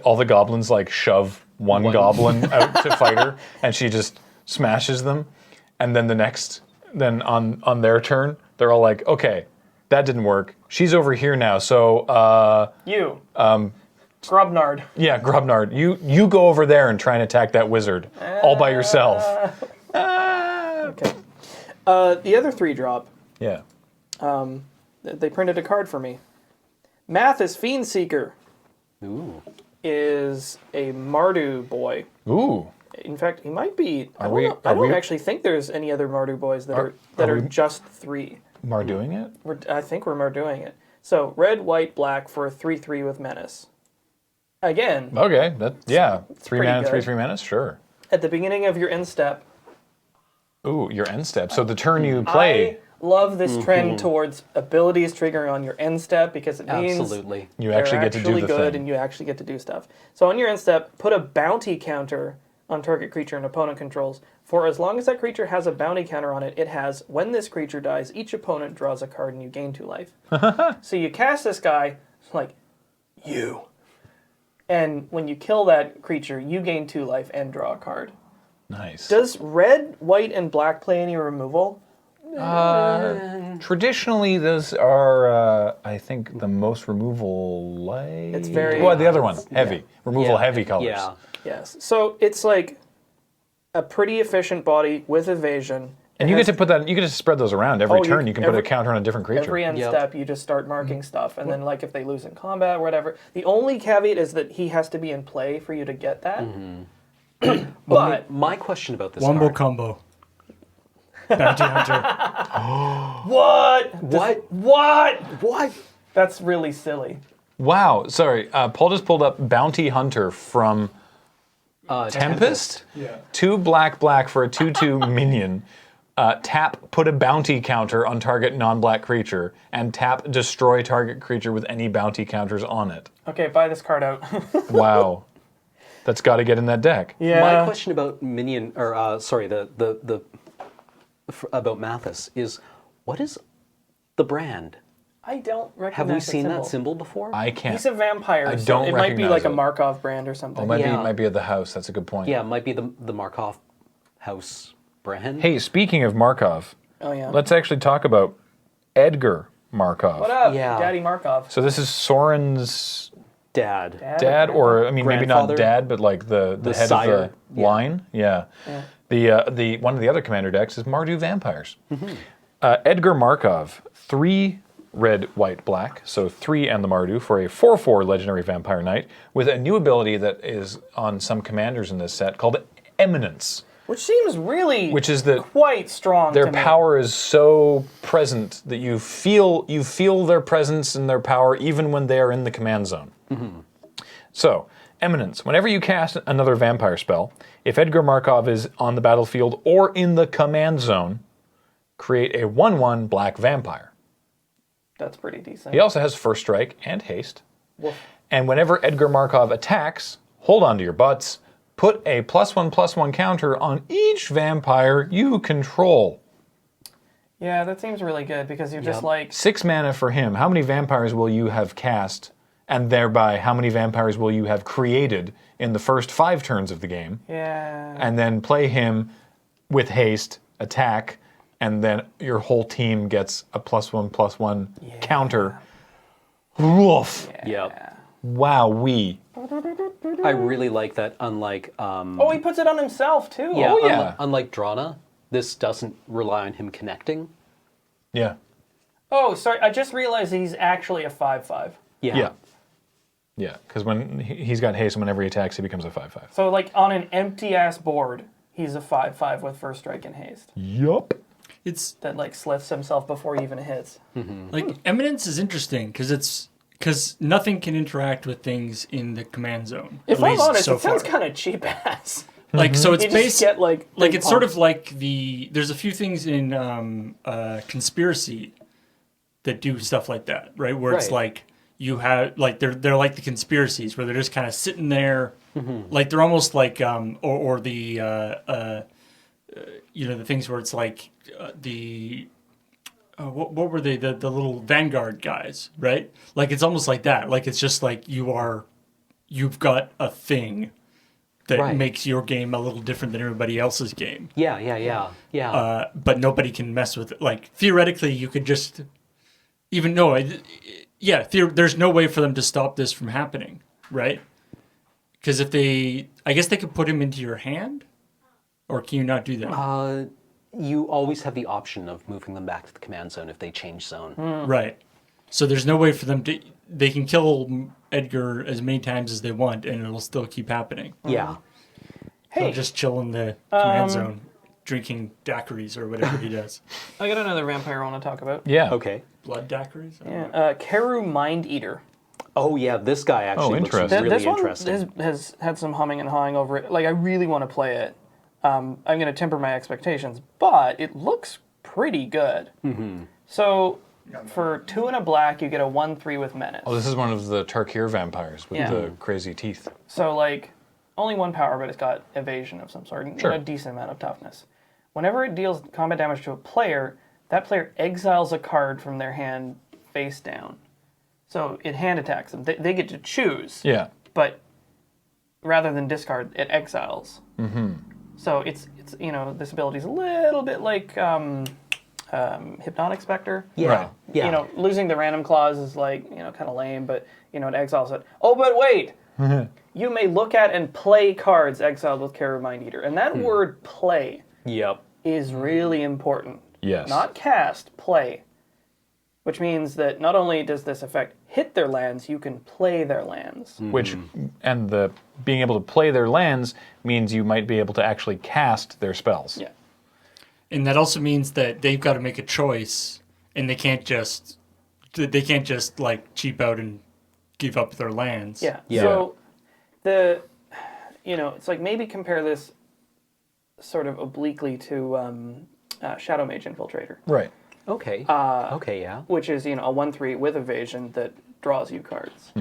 all the goblins like shove one goblin out to fight her, and she just smashes them, and then then on their turn, they're all like, okay, that didn't work. She's over here now, so You. Grubnard. yeah, Grubnard, you go over there and try and attack that wizard all by yourself. Okay. The other 3-drop, Yeah. they printed a card for me. Mathis Fiendseeker Ooh. is a Mardu boy. Ooh. In fact, he might be. I we- don't, know, I are don't we- actually think there's any other Mardu boys that Are are we- just 3. Mar doing it? I think we're doing it. So red, white, black for a 3/3 with menace. Again, Okay. 3 pretty mana, good. 3 mana, sure. at the beginning of your end step. Ooh, your end step. So the turn you play, I love this trend towards abilities triggering on your end step because it means Absolutely. you they're actually get to do the good thing. and you actually get to do stuff. So on your end step, put a bounty counter on target creature an opponent controls. For as long as that creature has a bounty counter on it, it has, when this creature dies, each opponent draws a card and you gain 2 life. So you cast this guy, like, you. And when you kill that creature, you gain 2 life and draw a card. Nice. Does red, white, and black play any removal? Traditionally, those are, I think, the most removal light. It's very- Well, the other one, heavy. Removal Yeah. heavy colors. Yeah. Yes. So it's like a pretty efficient body with evasion. And you get to put that, you get to spread those around every Oh, turn. You can put a every- counter on a different creature. Every end Yep. step, you just start marking stuff, and then like if they lose in combat or whatever. The only caveat is that he has to be in play for you to get that. But My question about this Wombo card. combo. Bounty Hunter. what? What? What? That's really silly. Wow, sorry. Paul just pulled up Bounty Hunter from Tempest. Yeah. 2 black for a 2/2 minion. Tap, put a bounty counter on target non-black creature, and tap, destroy target creature with any bounty counters on it. Okay, buy this card out. Wow. That's got to get in that deck. yeah. My question about minion, or sorry, about Mathis is, what is the brand? I don't recognize Have we the seen that symbol. symbol before? I can't. He's a vampire. I so don't it might be recognize like a it. Markov brand or something. Oh, might Yeah. be at the house. That's a good point. Yeah, it might be the Markov house brand. Hey, speaking of Markov, Oh yeah. let's actually talk about Edgar Markov. What up, Yeah. Daddy Markov? So this is Soren's Dad. dad, or I mean, maybe not Grandfather? dad, but like the head sire. of the line. Yeah. The one of the other commander decks is Mardu Vampires. Edgar Markov, 3 red, white, black, so 3 and the Mardu for a 4/4 legendary vampire knight with a new ability that is on some commanders in this set called Eminence, Which seems really which is that quite strong. their to me. power is so present that you feel their presence and their power even when they are in the command zone. So, Eminence. Whenever you cast another vampire spell, if Edgar Markov is on the battlefield or in the command zone, create a 1/1 black vampire. That's pretty decent. He also has First Strike and Haste. Woof. And whenever Edgar Markov attacks, hold on to your butts, put a +1/+1 counter on each vampire you control. Yeah, that seems really good because you're just like 6 mana for him. How many vampires will you have cast? And thereby, how many vampires will you have created in the first 5 turns of the game? yeah. And then play him with haste, attack, and then your whole team gets a +1/+1 counter. Woof! Yep. Wowee. I really like that. Unlike Oh, he puts it on himself too. yeah, Oh, yeah. unlike Drana, this doesn't rely on him connecting. Yeah. Oh, sorry. I just realized he's actually a 5/5. Yeah. Yeah, because when he's got haste, and whenever he attacks, he becomes a 5/5. So like on an empty ass board, he's a 5/5 with First Strike and Haste. Yup. It's That like slits himself before he even hits. like Eminence is interesting because nothing can interact with things in the command zone. If at I'm least honest, so it sounds far. kind of cheap ass. Like so, it's You just get like big it's sort pump. of like there's a few things in Conspiracy that do stuff like that, right? Where it's Right. like you have like they're like the conspiracies where they're just kind of sitting there, like they're almost like or the the things where it's like what were they the little Vanguard guys, right? Like it's almost like that. Like it's just like you've got a thing that Right. makes your game a little different than everybody else's game. Yeah. But nobody can mess with it. Like theoretically, you could just there's no way for them to stop this from happening, right? Because I guess they could put him into your hand, or can you not do that? You always have the option of moving them back to the command zone if they change zone. Right. So there's no way for them to. They can kill Edgar as many times as they want, and it'll still keep happening. Yeah. Hey, They'll just chill in the command zone, drinking daiquiris or whatever he does. I got another vampire I want to talk about. Yeah. Okay. Blood daiquiris. Yeah, Kheru Mind-Eater. Oh yeah, this guy actually looks interesting. really This one interesting. has had some humming and hawing over it. Like I really want to play it. I'm going to temper my expectations, but it looks pretty good. So for 2 and a black, you get a 1/3 with menace. Oh, this is one of the Tarkir vampires with the crazy teeth. So like only 1 power, but it's got evasion of some sort and Sure. a decent amount of toughness. Whenever it deals combat damage to a player, that player exiles a card from their hand face down. So it hand attacks them. They get to choose. Yeah. But rather than discard, it exiles. So it's this ability is a little bit like Hypnotic Spectre. Yeah. Right. Yeah. Losing the random clause is like kind of lame, but it exiles it. Oh, but wait, you may look at and play cards exiled with Kheru Mind-Eater, and that word "play" Yep. is really important. Yes. Not cast, play. Which means that not only does this effect hit their lands, you can play their lands. Which, and the being able to play their lands means you might be able to actually cast their spells. Yeah. And that also means that they've got to make a choice, and they can't just like cheap out and give up their lands. Yeah. Yeah. So it's like maybe compare this sort of obliquely to Shadow Mage Infiltrator, Right. Okay. Okay. Yeah. which is a 1/3 with evasion that draws you cards.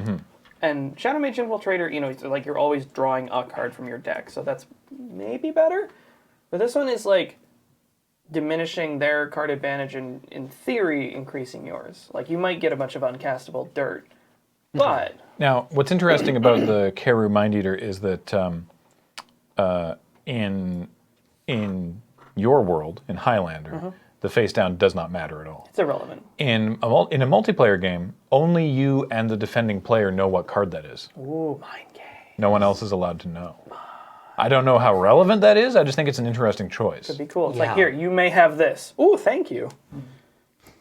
And Shadow Mage Infiltrator, it's like you're always drawing a card from your deck, so that's maybe better. But this one is like diminishing their card advantage and, in theory, increasing yours. Like you might get a bunch of uncastable dirt, but Now, what's interesting about the Kheru Mind-Eater is that in your world, in Highlander, the face down does not matter at all. it's irrelevant. In a multiplayer game, only you and the defending player know what card that is. Ooh, mind game. No one else is allowed to know. I don't know how relevant that is. I just think it's an interesting choice. It'd be cool. It's Yeah. like, here, you may have this. Ooh, thank you.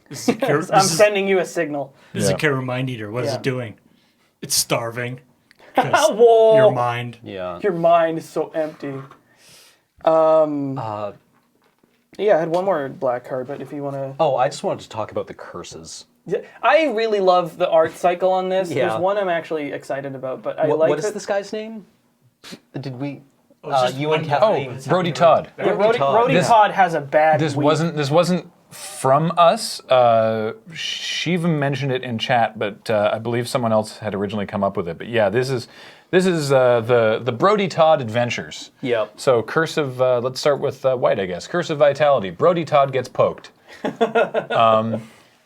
This is a Kheru- I'm this is- sending you a signal. this is a Yeah. Kheru Mind-Eater. What is Yeah. it doing? It's starving. 'Cause Whoa! your mind. Yeah. Your mind is so empty. Yeah, I had one more black card, but if you want to... Oh, I just wanted to talk about the curses. I really love the art cycle on this. Yeah. There's one I'm actually excited about, but I What, like what is that- this guy's name? Did we? it's just you and one Kathleen. Oh, Brody Todd. Yeah, Brody Todd. Todd has a bad This week. wasn't from us. Shiva mentioned it in chat, but I believe someone else had originally come up with it. But yeah, this is the Brody Todd adventures. Yep. So Curse of let's start with White, I guess. Curse of Vitality. Brody Todd gets poked.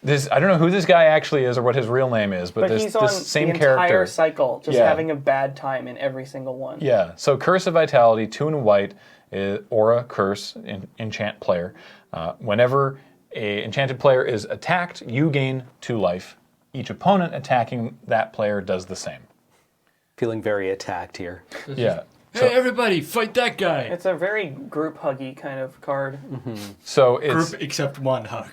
This I don't know who this guy actually is or what his real name is, but, But he's on this same the entire character. cycle, just Yeah. having a bad time in every single one. Yeah, so Curse of Vitality, 2 and white, Aura, Curse, enchant player. Whenever a enchanted player is attacked, you gain 2 life. Each opponent attacking that player does the same. Feeling very attacked here. Yeah. Hey, everybody, fight that guy. It's a very group huggy kind of card. So it's Group except one hug.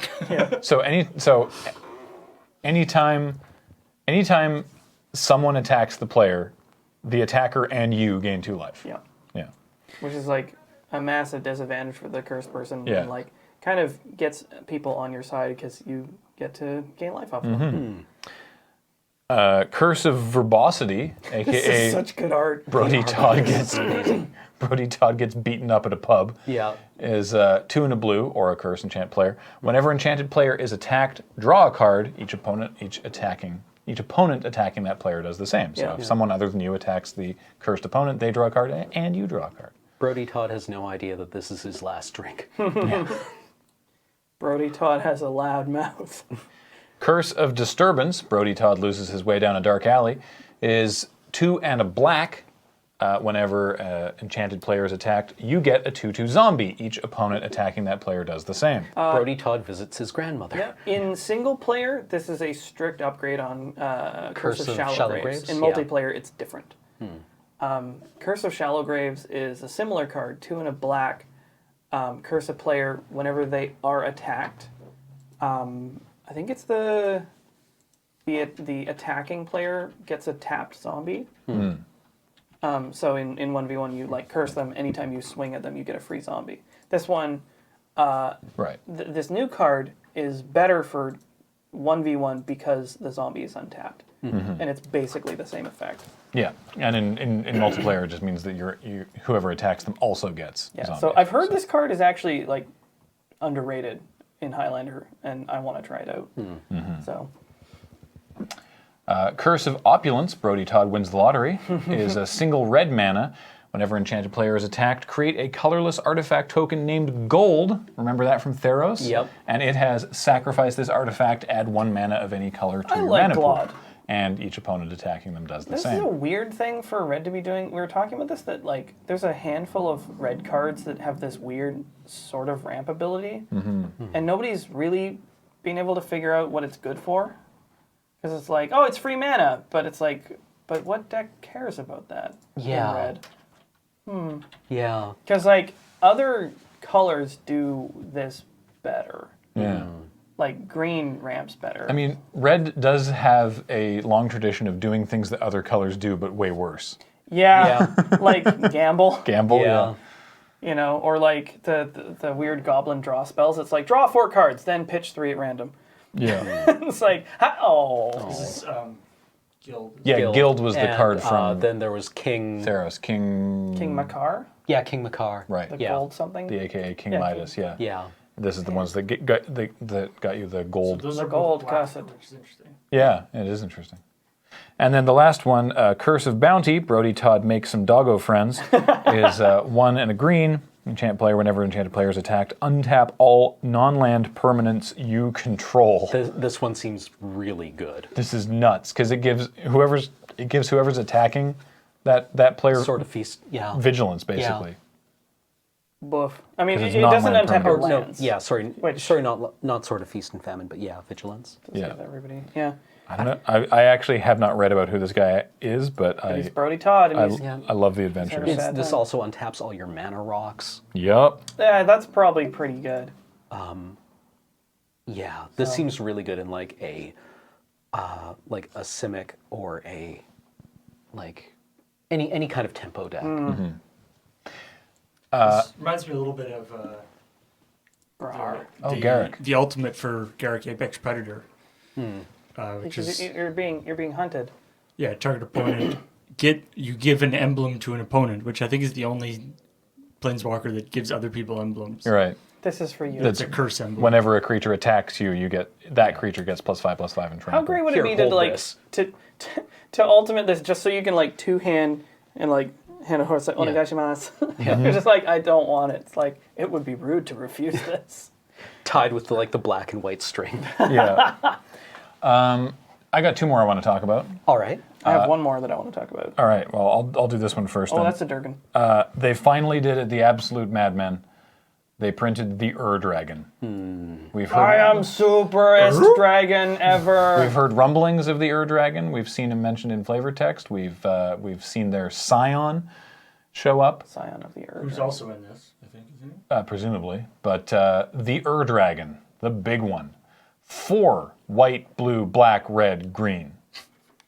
anytime someone attacks the player, the attacker and you gain 2 life. Yeah. Yeah. Which is like a massive disadvantage for the cursed person. Yeah. And like kind of gets people on your side because you get to gain life off them. Curse of Verbosity, This aka is such good art. Brody Todd gets beaten up at a pub. Yeah. Is 2 and a blue or a curse enchant player. Whenever enchanted player is attacked, draw a card. Each opponent attacking that player does the same. So Yeah. if someone other than you attacks the cursed opponent, they draw a card and you draw a card. Brody Todd has no idea that this is his last drink. Brody Todd has a loud mouth. Curse of Disturbance. Brody Todd loses his way down a dark alley. Is 2 and a black. Whenever enchanted player is attacked, you get a 2/2 zombie. Each opponent attacking that player does the same. Brody Todd visits his grandmother. Yeah. In single player, this is a strict upgrade on Curse of Shallow Graves. In Yeah. multiplayer, it's different. Curse of Shallow Graves is a similar card, 2 and a black. Curse a player whenever they are attacked. I think it's the attacking player gets a tapped zombie. So in 1v1, you like curse them. Anytime you swing at them, you get a free zombie. This one, Right. this new card is better for 1v1 because the zombie is untapped. And it's basically the same effect. Yeah, and in multiplayer, it just means that whoever attacks them also gets Yeah. zombie. So I've heard this card is actually like underrated in Highlander, and I want to try it out. So Curse of Opulence, Brody Todd wins the lottery, is a single red mana. Whenever enchanted player is attacked, create a colorless artifact token named Gold. Remember that from Theros? Yep. And it has sacrifice this artifact, add 1 mana of any color to I your like mana Glod. pool. And each opponent attacking them does the this is same. a weird thing for red to be doing. We were talking about this, that like there's a handful of red cards that have this weird sort of ramp ability, and nobody's really been able to figure out what it's good for. Because it's like, oh, it's free mana, but it's like, but what deck cares about that Yeah. in red? Yeah. Because like other colors do this better. Yeah. Like green ramps better. I mean, red does have a long tradition of doing things that other colors do, but way worse. yeah, like gamble. Gamble, Yeah. You know, or like the weird goblin draw spells. It's like draw 4 cards, then pitch 3 at random. Yeah. It's like, This is, Guild. Yeah, Guild was the And, card from then there was King. Theros. King Makar, Yeah, King Makar. Right. the Yeah. gold something. The AKA King Yeah, Midas, yeah. Yeah. This is the ones that got you the gold. Those The are gold both black, cusset. which is interesting. Yeah, it is interesting. And then the last one, Curse of Bounty, Brody Todd makes some doggo friends, is 1 and a green. Enchant player, whenever enchanted player is attacked, untap all non-land permanents you control. This one seems really good. This is nuts, because it gives whoever's attacking that player Sort of feast. Yeah. vigilance, basically. Boof. I mean, 'Cause it it's doesn't non-land untap your permanents. No, lands. yeah, sorry. Which- Sorry, not sort of feast and famine, but yeah, vigilance. Yeah. Give everybody. Yeah. I don't know. I actually have not read about who this guy is, but He's Brody Todd, and he's I love the adventures. It's- This time. also untaps all your mana rocks. Yup. yeah, that's probably pretty good. Yeah, this seems really good in like a Simic or a like any kind of tempo deck. This reminds me a little bit of Rawr. Oh, Garrick. the ultimate for Garrick Apex Predator, which Because is you're being hunted. yeah, target opponent. You give an emblem to an opponent, which I think is the only planeswalker that gives other people emblems. You're right. This is for you. It's a curse emblem. Whenever a creature attacks you, that creature gets +5/+5 in trample. How great would Here, it be to hold like this. to ultimate this just so you can like two hand and like hand a horse like onegashimasu. You're just like, I don't want it. It's like it would be rude to refuse this. Tied with the black and white string. Yeah. I got 2 more I want to talk about. All right. I have one more that I want to talk about. All right. Well, I'll do this one first. Oh, then. that's a Durgan. They finally did it. The absolute madmen. They printed the Ur-Dragon. We've heard. I am superest dragon ever. We've heard rumblings of the Ur-Dragon. We've seen him mentioned in flavor text. We've seen their Scion show up, Scion of the Earth. Who's also in this, I think, isn't he? presumably. But the Ur-Dragon, the big one, 4 white, blue, black, red, green,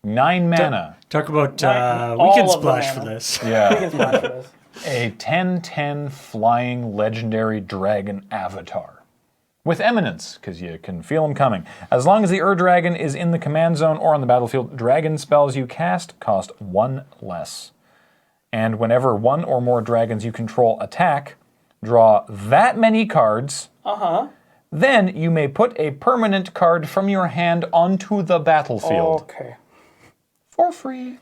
9 mana. Talk about all Weekend of the Splash for mana. this. We Yeah, can splash for this. a 10/10 flying legendary dragon avatar. With eminence, because you can feel him coming. As long as the Ur-Dragon is in the command zone or on the battlefield, dragon spells you cast cost 1 less. And whenever 1 or more dragons you control attack, draw that many cards. Then you may put a permanent card from your hand onto the battlefield. Okay. For free.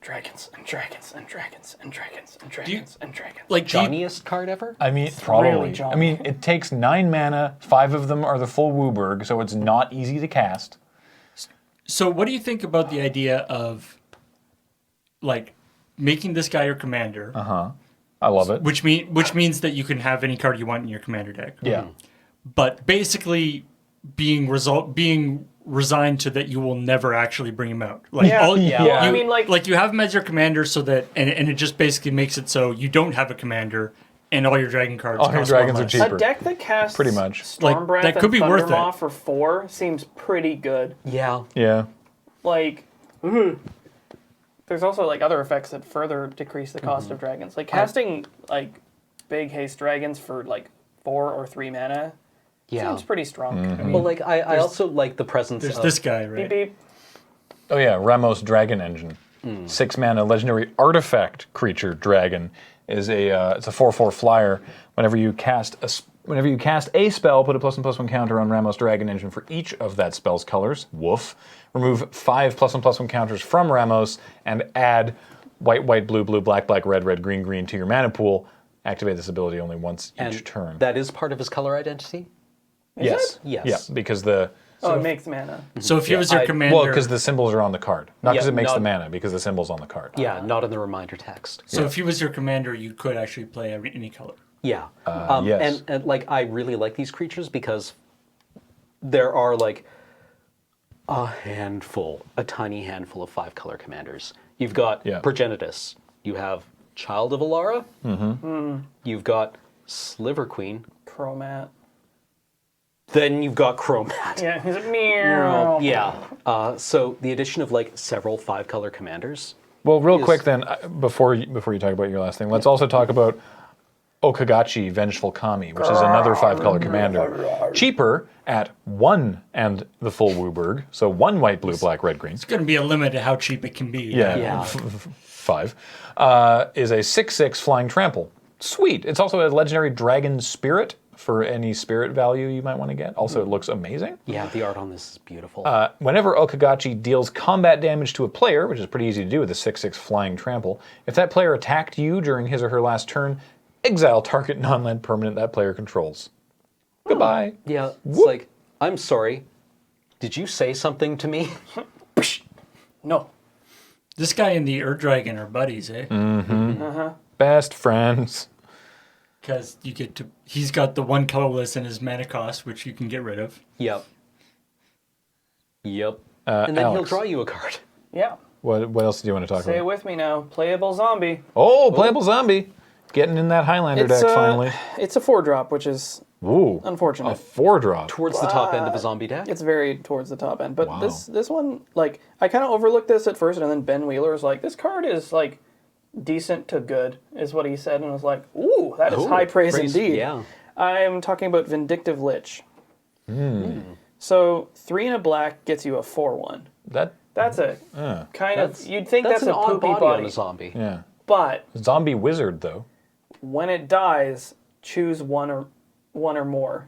Dragons and dragons and dragons and dragons and dragons and dragons. Like, do you- Johnniest card ever? I mean, probably. really John. I mean, it takes 9 mana, 5 of them are the full Wooburg, so it's not easy to cast. so what do you think about the idea of, like, making this guy your commander, I love it. which means that you can have any card you want in your commander deck. Yeah. But basically being resigned to that you will never actually bring him out. Like, Yeah. Yeah. I mean, like you have him as your commander so that, and it just basically makes it so you don't have a commander and all your dragon cards All your cost dragons one are less. cheap. a deck that casts Pretty much. Storm Breath that could be and worth it. Thundermaw for 4 seems pretty good. Yeah. Yeah. Like, there's also like other effects that further decrease the cost of dragons. Like casting like big haste dragons for like 4 or 3 mana Yeah. Seems pretty strong. Mm-hmm. I mean, Well, like I also like the presence There's of this guy, right? beep beep. Oh yeah, Ramos Dragon Engine. 6-mana legendary artifact creature dragon is it's a 4/4 flyer. Whenever you cast a spell, put a +1/+1 counter on Ramos Dragon Engine for each of that spell's colors. Woof. Remove 5 +1/+1 counters from Ramos and add white, white, blue, blue, black, black, red, red, green, green to your mana pool. Activate this ability only once each turn. That is part of his color identity? Yes. Yes. Yeah, because the Oh, it makes mana. So if he was your commander, well, because the symbols are on the card, not because Yeah, it makes the not- mana, because the symbol's on the card. Yeah, not in the reminder text. so if he was your commander, you could actually play any color. Yeah. Yes. And like I really like these creatures because there are like a tiny handful of 5-color commanders. You've got Yeah. Progenitus. You have Child of Alara. You've got Sliver Queen. Chromat. Then you've got Chromat. Yeah, he's like meow. Yeah. So the addition of like several 5-color commanders. Well, real is- quick then, before you talk about your last thing, let's also talk about Okagachi Vengeful Kami, which is another 5-color commander. Cheaper at 1 and the full Wooburg, so 1 white, blue, black, red, green. It's going to be a limit to how cheap it can be. Yeah, Yeah. 5. Is a 6/6 flying trample. Sweet. It's also a legendary dragon spirit for any spirit value you might want to get. Also, it looks amazing. Yeah, the art on this is beautiful. Whenever Okagachi deals combat damage to a player, which is pretty easy to do with a 6/6 flying trample, if that player attacked you during his or her last turn, exile target non-land permanent that player controls. Goodbye. yeah, it's like, I'm sorry. Did you say something to me? No. This guy and the Ur-Dragon are buddies, eh? Best friends. Because you get to. He's got the 1 colorless in his mana cost, which you can get rid of. Yep. Yep. And then Alex. he'll draw you a card. Yeah. What else do you want to talk Say it about? with me now. Playable zombie. Oh, playable zombie. Getting in that Highlander deck finally. It's a 4-drop, which is Ooh. unfortunate. A 4-drop. Towards the top end of a zombie deck. It's very towards the top end. But Wow. this one, like, I kind of overlooked this at first, and then Ben Wheeler was like, this card is, like, decent to good, is what he said, and I was like, ooh, that is Ooh, high praise indeed. Yeah. I'm talking about Vindictive Lich. So 3 and a black gets you a 4/1. That's a kind of, you'd think that's an a odd poopy body body. on a zombie. Yeah. But Zombie wizard though. when it dies, choose one or more.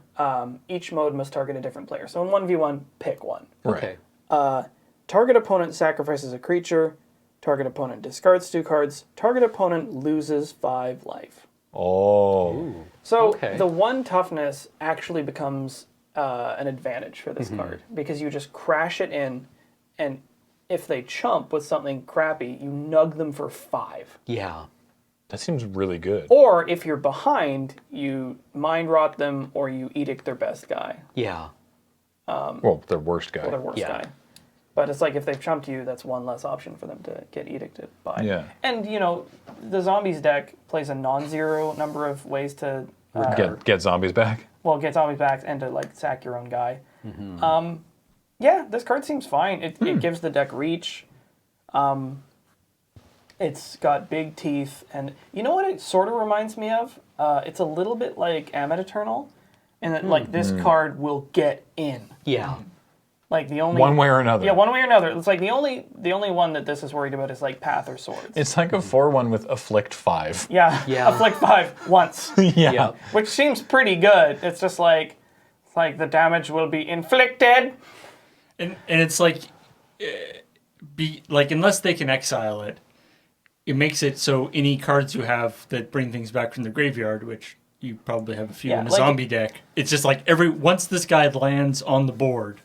Each mode must target a different player. So in 1v1, pick one. Okay. Target opponent sacrifices a creature. Target opponent discards 2 cards. Target opponent loses 5 life. Oh. So Okay. the 1 toughness actually becomes an advantage for this card because you just crash it in, and if they chump with something crappy, you nug them for 5. Yeah. That seems really good. Or if you're behind, you mind rot them or you edict their best guy, Yeah. Well, their worst guy. or their worst Yeah. guy. But it's like if they've chumped you, that's 1 less option for them to get edicted by. Yeah. And, you know, the zombies deck plays a non-zero number of ways to Get zombies back. get zombies back and to, like, sack your own guy. Yeah, this card seems fine. It gives the deck reach. It's got big teeth. And you know what it sort of reminds me of? It's a little bit like Amit Eternal. And that, like, this card will get in. Yeah. Like, the only... One way or another. Yeah, one way or another. It's like the only one that this is worried about is, like, Path or Swords. It's like a 4/1 with Afflict 5. Yeah, Yeah. Afflict 5 once. Yeah. Yeah. Which seems pretty good. It's just like... It's like the damage will be inflicted. And it's like, unless they can exile it, it makes it so any cards you have that bring things back from the graveyard, which you probably have a few Yeah, in a like- zombie deck, it's just like once this guy lands on the board,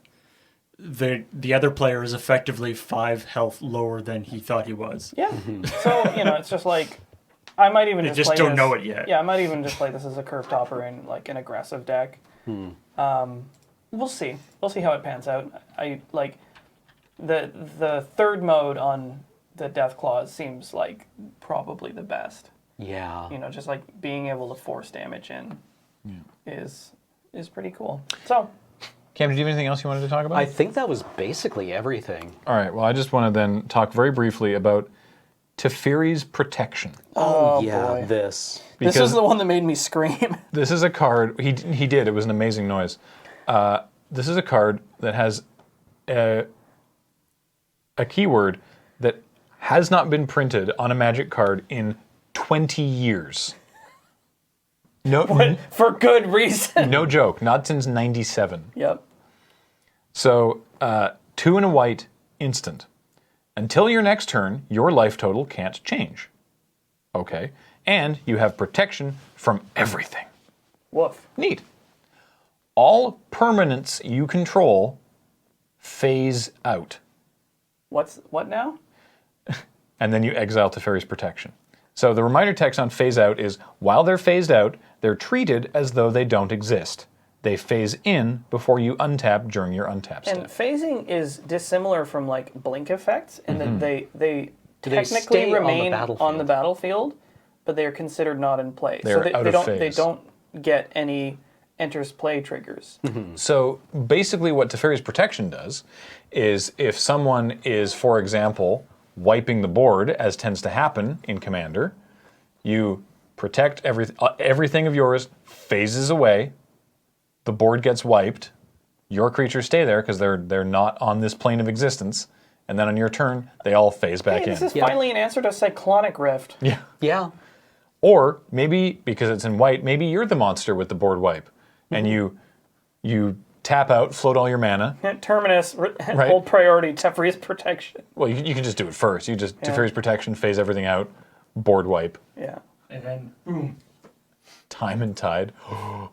the other player is effectively 5 health lower than he thought he was. Yeah. So, you know, it's just like... I might even They just just play don't this- know it yet. Yeah, I might even just play this as a curve topper in, like, an aggressive deck. We'll see. We'll see how it pans out. I like the third mode on the Death Claws seems like probably the best. Yeah. You know, just like being able to force damage in is pretty cool. So Cam, did you have anything else you wanted to talk about? I think that was basically everything. All right. Well, I just want to then talk very briefly about Teferi's Protection. Oh, yeah, boy. this. This was the one that made me scream. This is a card, he did, it was an amazing noise. This is a card that has a keyword that has not been printed on a Magic card in 20 years. No, For good reason. no joke, not since 97. Yep. So, 2 and a white, instant. Until your next turn, your life total can't change. Okay. And you have protection from everything. Woof. Neat. All permanents you control phase out. What now? And then you exile Teferi's Protection. So the reminder text on phase out is, while they're phased out, they're treated as though they don't exist. They phase in before you untap during your untap step. And phasing is dissimilar from like blink effects in that they they technically stay on the remain battlefield? on the battlefield, but they are considered not in play. They're so out they of don't phase. they don't get any enters play triggers. So basically what Teferi's Protection does is if someone is, for example, wiping the board, as tends to happen in Commander, you protect everything of yours, phases away, the board gets wiped, your creatures stay there because they're not on this plane of existence, and then on your turn, they all phase back Hey, in. this is finally an answer to Cyclonic Rift. Yeah. Yeah. Or maybe, because it's in white, maybe you're the monster with the board wipe, and you tap out, float all your mana. Terminus, hold priority, Teferi's Protection. Well, you can just do it first. You just Teferi's Protection, phase everything out, board wipe. Yeah. And then, boom. Time and Tide.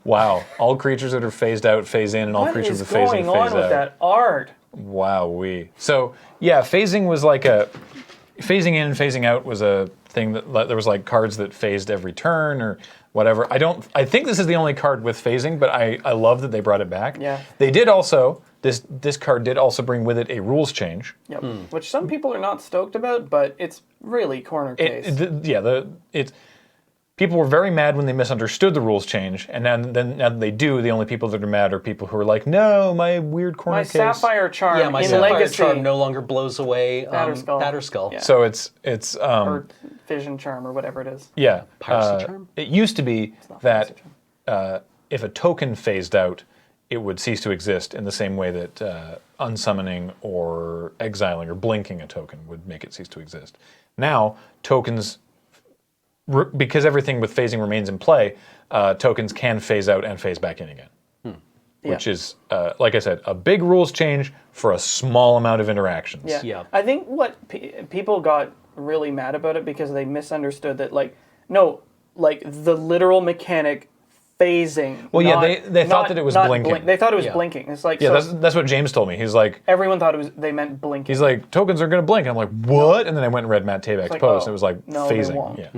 Wow. All creatures that are phased out phase in, and all What creatures is that phase in going phase on with out. that art? Wow-wee. So, yeah, phasing was like phasing in and phasing out was a thing that there was like cards that phased every turn or whatever. I think this is the only card with phasing, but I love that they brought it back. Yeah. They did also, this card did also bring with it a rules change. Yep. Which some people are not stoked about, but it's really corner case. People were very mad when they misunderstood the rules change, and now that they do, the only people that are mad are people who are like, no, my weird corner my case. Sapphire Charm Yeah, my in Sapphire Legacy. Charm no longer blows away Batterskull. Batterskull. Yeah. So it's or Vision Charm or whatever it is. yeah. Piracy Charm? It used to be not that Piracy if a token phased out, it would cease to exist in the same way that unsummoning or exiling or blinking a token would make it cease to exist. Now, tokens, because everything with phasing remains in play, tokens can phase out and phase back in again. Which is, like I said, a big rules change for a small amount of interactions. Yeah. Yeah. I think what people got really mad about it because they misunderstood that, the literal mechanic phasing. Well, yeah, they thought that it was blinking. They thought it was Yeah. blinking. It's like, Yeah, so that's what James told me. He's like, everyone thought they meant blinking. he's like, tokens are going to blink. I'm like, what? And then I went and read Matt Tabak's like, post, oh, and it was like no, they phasing. won't. Yeah.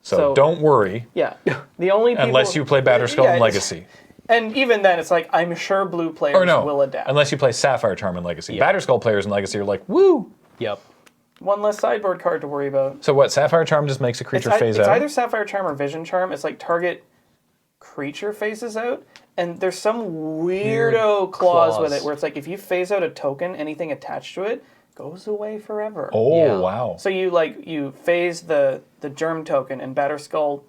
So don't worry, yeah. The only people, unless you play Batterskull Yeah, and it's- Legacy. And even then, it's like, I'm sure blue players Or no, will adapt. unless you play Sapphire Charm and Legacy. Yeah. Batterskull players in Legacy are like, woo! Yep. One less sideboard card to worry about. So what, Sapphire Charm just makes a creature phase it's out? either Sapphire Charm or Vision Charm. It's like target creature phases out, and there's some weirdo clause with clause. it where it's like if you phase out a token, anything attached to it goes away forever. Oh, Yeah. wow. So you phase the germ token, and Batterskull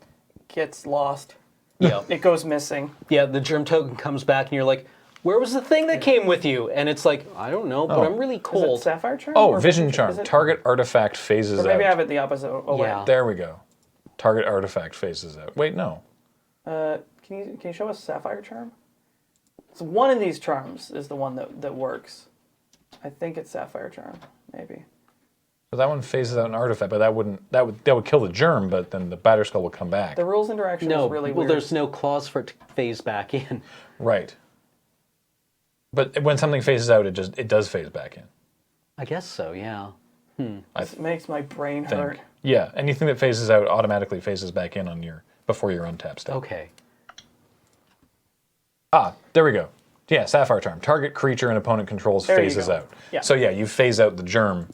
gets lost. Yep. It goes missing. Yeah, the germ token comes back and you're like, where was the thing that came with you? And it's like, I don't know, but I'm really Is it cold. Sapphire Charm? Oh, or Vision Charm. is it- Target artifact phases Or maybe I out. have it the opposite. Oh, Yeah. wait. There we go. Target artifact phases out. Wait, no. Can you show us Sapphire Charm? So one of these charms is the one that works. I think it's Sapphire Charm, maybe. So that one phases out an artifact, but that would kill the germ, but then the Batterskull would come back. The rules interaction No, is really well, weird. there's no clause for it to phase back in. Right. But when something phases out, it does phase back in. I guess so, yeah. This makes my brain Think. hurt. Yeah, anything that phases out automatically phases back in on before your untap step. Okay. Ah, there we go. Yeah, Sapphire Charm. Target creature an opponent controls There you phases go. out. Yeah. So yeah, you phase out the germ,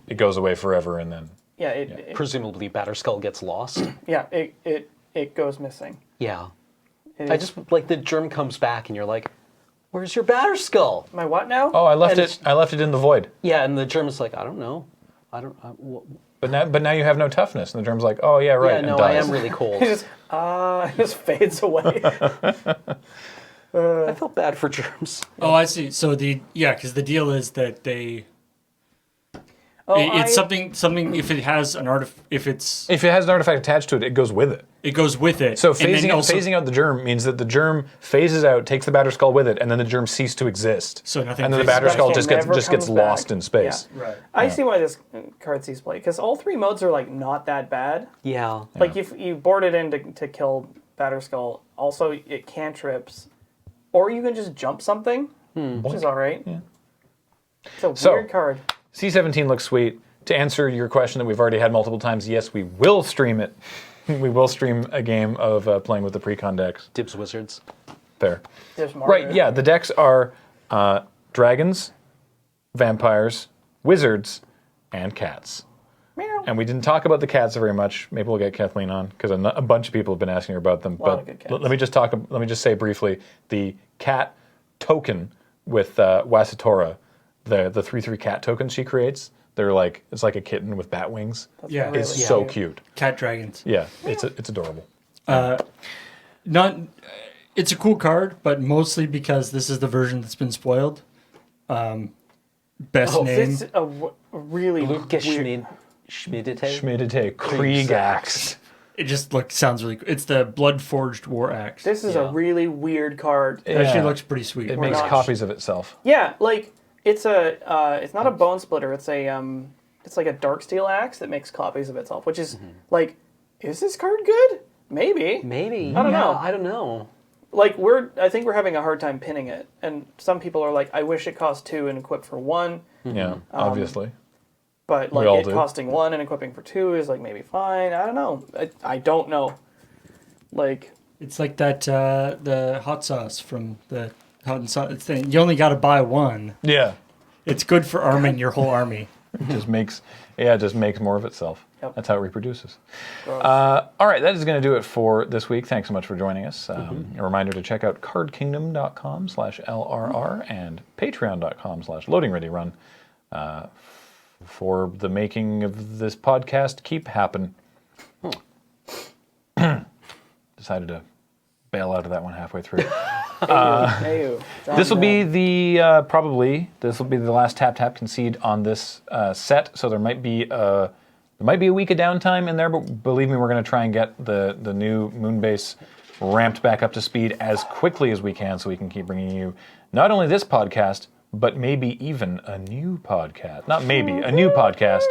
it goes away forever, and then Yeah, it Presumably Batterskull gets lost. it goes missing. Yeah. It I is- just, like, the germ comes back and you're like, where's your Batterskull? my what now? oh, I left And it. I left it in the void. Yeah, and the germ is like, I don't know. But now you have no toughness, and the germ's like, oh yeah, right. Yeah, and no, I dies. am really cold. Just fades away. I felt bad for germs. Oh, I see. So because the deal is that they. It's something. If it has an if it has an artifact attached to it, it goes with it. It goes with it. So And then phasing out the germ means that the germ phases out, takes the Batterskull with it, and then the germ ceases to exist. So nothing And then the phases out. Batterskull Never just gets comes lost back. in space. Yeah. Right. I see why this card sees play, because all 3 modes are like not that bad. Yeah. Like if you board it in to kill Batterskull, also it cantrips, or you can just jump something, which is all right. Yeah. It's a weird card. C17 looks sweet. To answer your question that we've already had multiple times, yes, we will stream it. We will stream a game of playing with the precon decks. Dibs wizards. Fair. There's more. Right, yeah, the decks are dragons, vampires, wizards, and cats. Meow. And we didn't talk about the cats very much. Maybe we'll get Kathleen on, because a bunch of people have been asking her about them. Lot of good cats. Let me just say briefly, the cat token with Wasitora, the 3/3 cat tokens she creates, it's like a kitten with bat wings. Yeah. really It's so cute. Cat dragons. Yeah, it's adorable. It's a cool card, but mostly because this is the version that's been spoiled. Best name. This is a really Schmidite. Schmidite Kriegaxe. It just sounds really cool. It's the Blood Forged War Axe. This is a really weird card. It actually Yeah. looks pretty sweet. It makes not- copies of itself. Yeah, like it's not a bone splitter. It's it's like a dark steel axe that makes copies of itself, which is like, is this card good? Maybe. Maybe. I don't know. I don't know. Like I think we're having a hard time pinning it, and some people are like, I wish it cost 2 and equip for 1, Yeah, obviously. but We like all it do. costing 1 and equipping for 2 is like maybe fine. I don't know. I don't know. Like It's like that the hot sauce from the hot and sauce thing. You only got to buy one. Yeah. It's good for arming your whole army. It just makes more of itself. Yep. That's how it reproduces. gross. All right, that is going to do it for this week. Thanks so much for joining us. A reminder to check out cardkingdom.com/LRR and patreon.com/LoadingReadyRun for the making of this podcast keep happen. Decided to bail out of that one halfway through. Hey, This will be the last tap concede on this set, so there might be a week of downtime in there, but believe me, we're going to try and get the new Moonbase ramped back up to speed as quickly as we can, so we can keep bringing you not only this podcast, but maybe even a new podcast. Not maybe, a new podcast,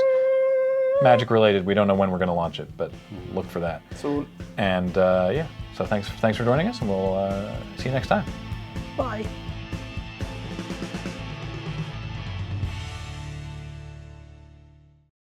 Magic related. We don't know when we're going to launch it, but look for that. So And so thanks for joining us, and we'll see you next time. Bye.